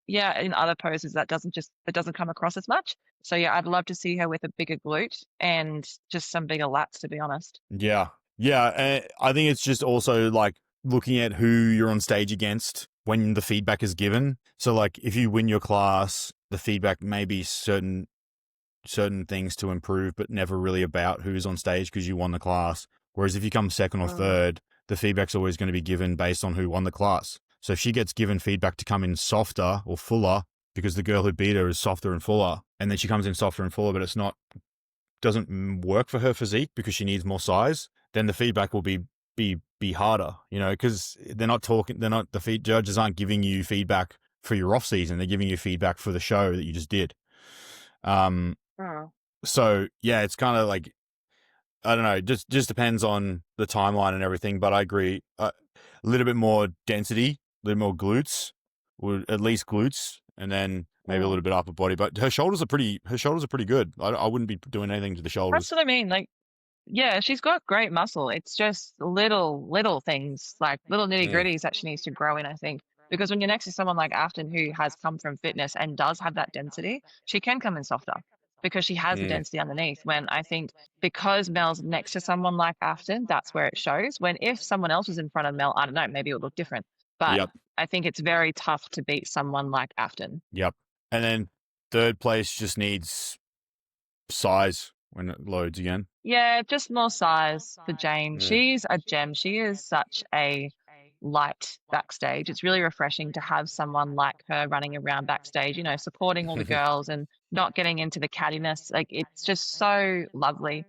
in other poses it doesn't come across as much. So yeah, I'd love to see her with a bigger glute and just some bigger lats, to be honest. Yeah. I think it's just also like looking at who you're on stage against when the feedback is given. So like if you win your class, the feedback may be certain things to improve, but never really about who's on stage because you won the class. Whereas if you come second or third, the feedback's always going to be given based on who won the class. So if she gets given feedback to come in softer or fuller because the girl who beat her is softer and fuller, and then she comes in softer and fuller, but doesn't work for her physique because she needs more size, then the feedback will be harder, because the judges aren't giving you feedback for your off season. They're giving you feedback for the show that you just did. So yeah, it's kind of like, I don't know, just depends on the timeline and everything, but I agree. A little bit more density, a little more glutes, or at least glutes, and then maybe a little bit upper body. But her shoulders are pretty good. I wouldn't be doing anything to the shoulders. That's what I mean. Like, Yeah, she's got great muscle. It's just little things, like little nitty Mm, gritties that she needs to grow in, I think. Because when you're next to someone like Afton who has come from fitness and does have that density, she can come in softer because she has the mm, density underneath. When I think because Mel's next to someone like Afton, that's where it shows. When if someone else was in front of Mel, I don't know, maybe it would look different. But yep, I think it's very tough to beat someone like Afton. yep. And then third place just needs size when it loads again. Yeah, just more size for Jane. Mm. She's a gem. She is such a light backstage. It's really refreshing to have someone like her running around backstage, supporting all the girls and not getting into the cattiness. Like it's just so lovely.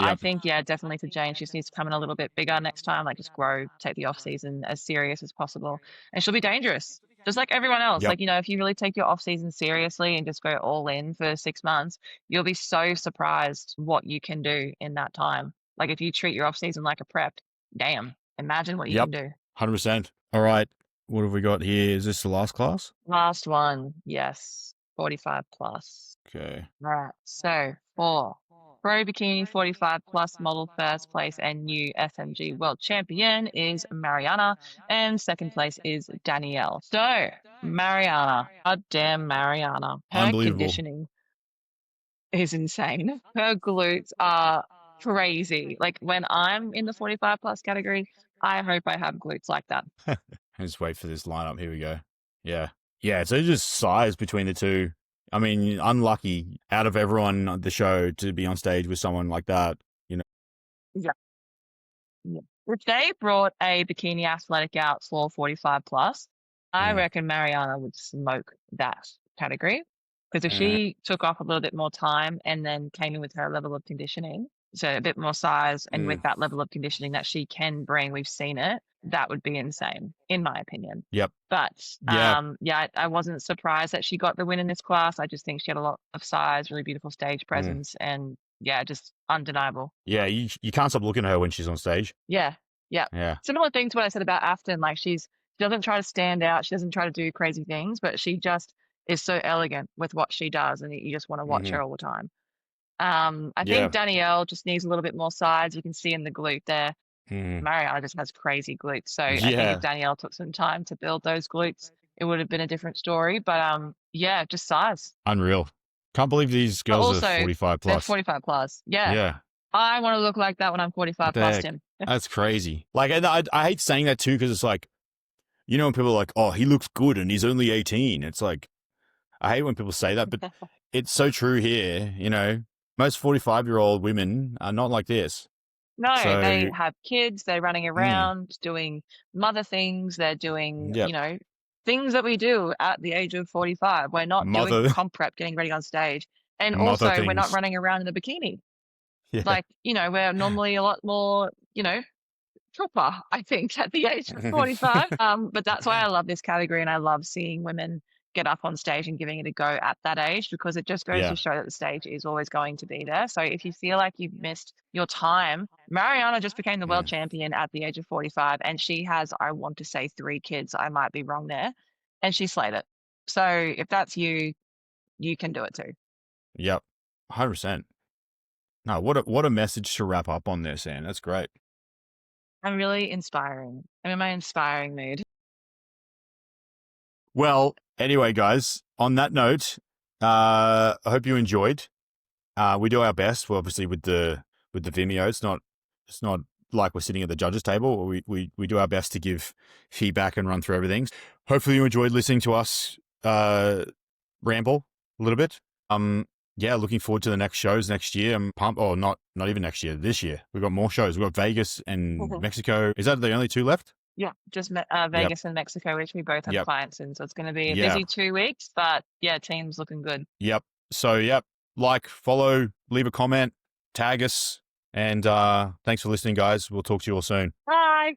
I Yep, think, yeah, definitely for Jane, she just needs to come in a little bit bigger next time, like just grow, take the off season as serious as possible. And she'll be dangerous. Just like everyone else. yep, Like, if you really take your off season seriously and just go all in for 6 months, you'll be so surprised what you can do in that time. Like if you treat your off season like a prep, damn, imagine what you yep. can do. 100%. All right. What have we got here? Is this the last class? Last one, yes, 45 plus. Okay. All right. So for Pro Bikini 45 plus model first place and new FMG world champion is Mariana, and second place is Danielle. So Mariana, goddamn Mariana, her Unbelievable. conditioning is insane. Her glutes are crazy. Like when I'm in the 45 plus category, I hope I have glutes like that. Just wait for this lineup. Here we go. Yeah. Yeah. So just size between the two. I mean, unlucky out of everyone on the show to be on stage with someone like that. Yeah. Yeah. If they brought a bikini athletic out for 45 plus, I Mm, reckon Mariana would smoke that category. Because if mm, she took off a little bit more time and then came in with her level of conditioning, so a bit more size, and with mm. that level of conditioning that she can bring, we've seen it, that would be insane, in my opinion. Yep. But Yeah. yeah, I wasn't surprised that she got the win in this class. I just think she had a lot of size, really beautiful stage Mm. presence, and yeah, just undeniable. Yeah. You can't stop looking at her when she's on stage. Yeah, yeah. Yeah. Similar thing to what I said about Afton. Like she doesn't try to stand out. She doesn't try to do crazy things, but she just is so elegant with what she does, and you just want to watch Hmm. her all the time. I Yeah. think Danielle just needs a little bit more size. You can see in the glute there. Mm. Mariana just has crazy glutes. So I think if Yeah. Danielle took some time to build those glutes, it would have been a different story. But yeah, just size. Unreal. Can't believe these But girls are also 45 they're plus. 45 plus. Yeah, Yeah. I want to look like that when I'm What 45 the plus, heck? Tim. That's crazy. Like, and I hate saying that too because it's like, when people are like, oh, he looks good and he's only 18. It's like, I hate when people say that, but it's so true here. Most 45-year-old women are not like this. No, So, they have kids, they're running mm, around doing mother things, they're doing, yep. things that we do at the age of 45. We're not doing Mother, comp prep, getting ready on stage. And mother also, we're not things. running around in a bikini. Yeah. Like, we're normally a lot more, proper, I think, at the age of 45. But that's why I love this category and I love seeing women get up on stage and giving it a go at that age because it just goes to Yeah. show that the stage is always going to be there. So if you feel like you've missed your time, Mariana just became the world Mm, champion at the age of 45 and she has, I want to say, 3 kids. I might be wrong there. And she slayed it. So if that's you, you can do it too. yep. 100%. No, what a message to wrap up on this, Anne. That's great. I'm really inspiring. I'm in my inspiring mood. Well, anyway, guys, on that note, I hope you enjoyed. We do our best. Well, obviously with the Vimeo, it's not like we're sitting at the judges table. We do our best to give feedback and run through everything. Hopefully you enjoyed listening to us ramble a little bit. Yeah, looking forward to the next shows next year. I'm pumped. Oh, not even next year. This year we've got more shows. We've got Vegas and Mexico. Is that the only two left? Yeah, just Yep. Vegas and Mexico, which we both have Yep. clients in. So it's going to be a Yeah. busy 2 weeks, but yeah, team's looking good. Yep. So, yep. Like, follow, leave a comment, tag us. And thanks for listening, guys. We'll talk to you all soon. Bye.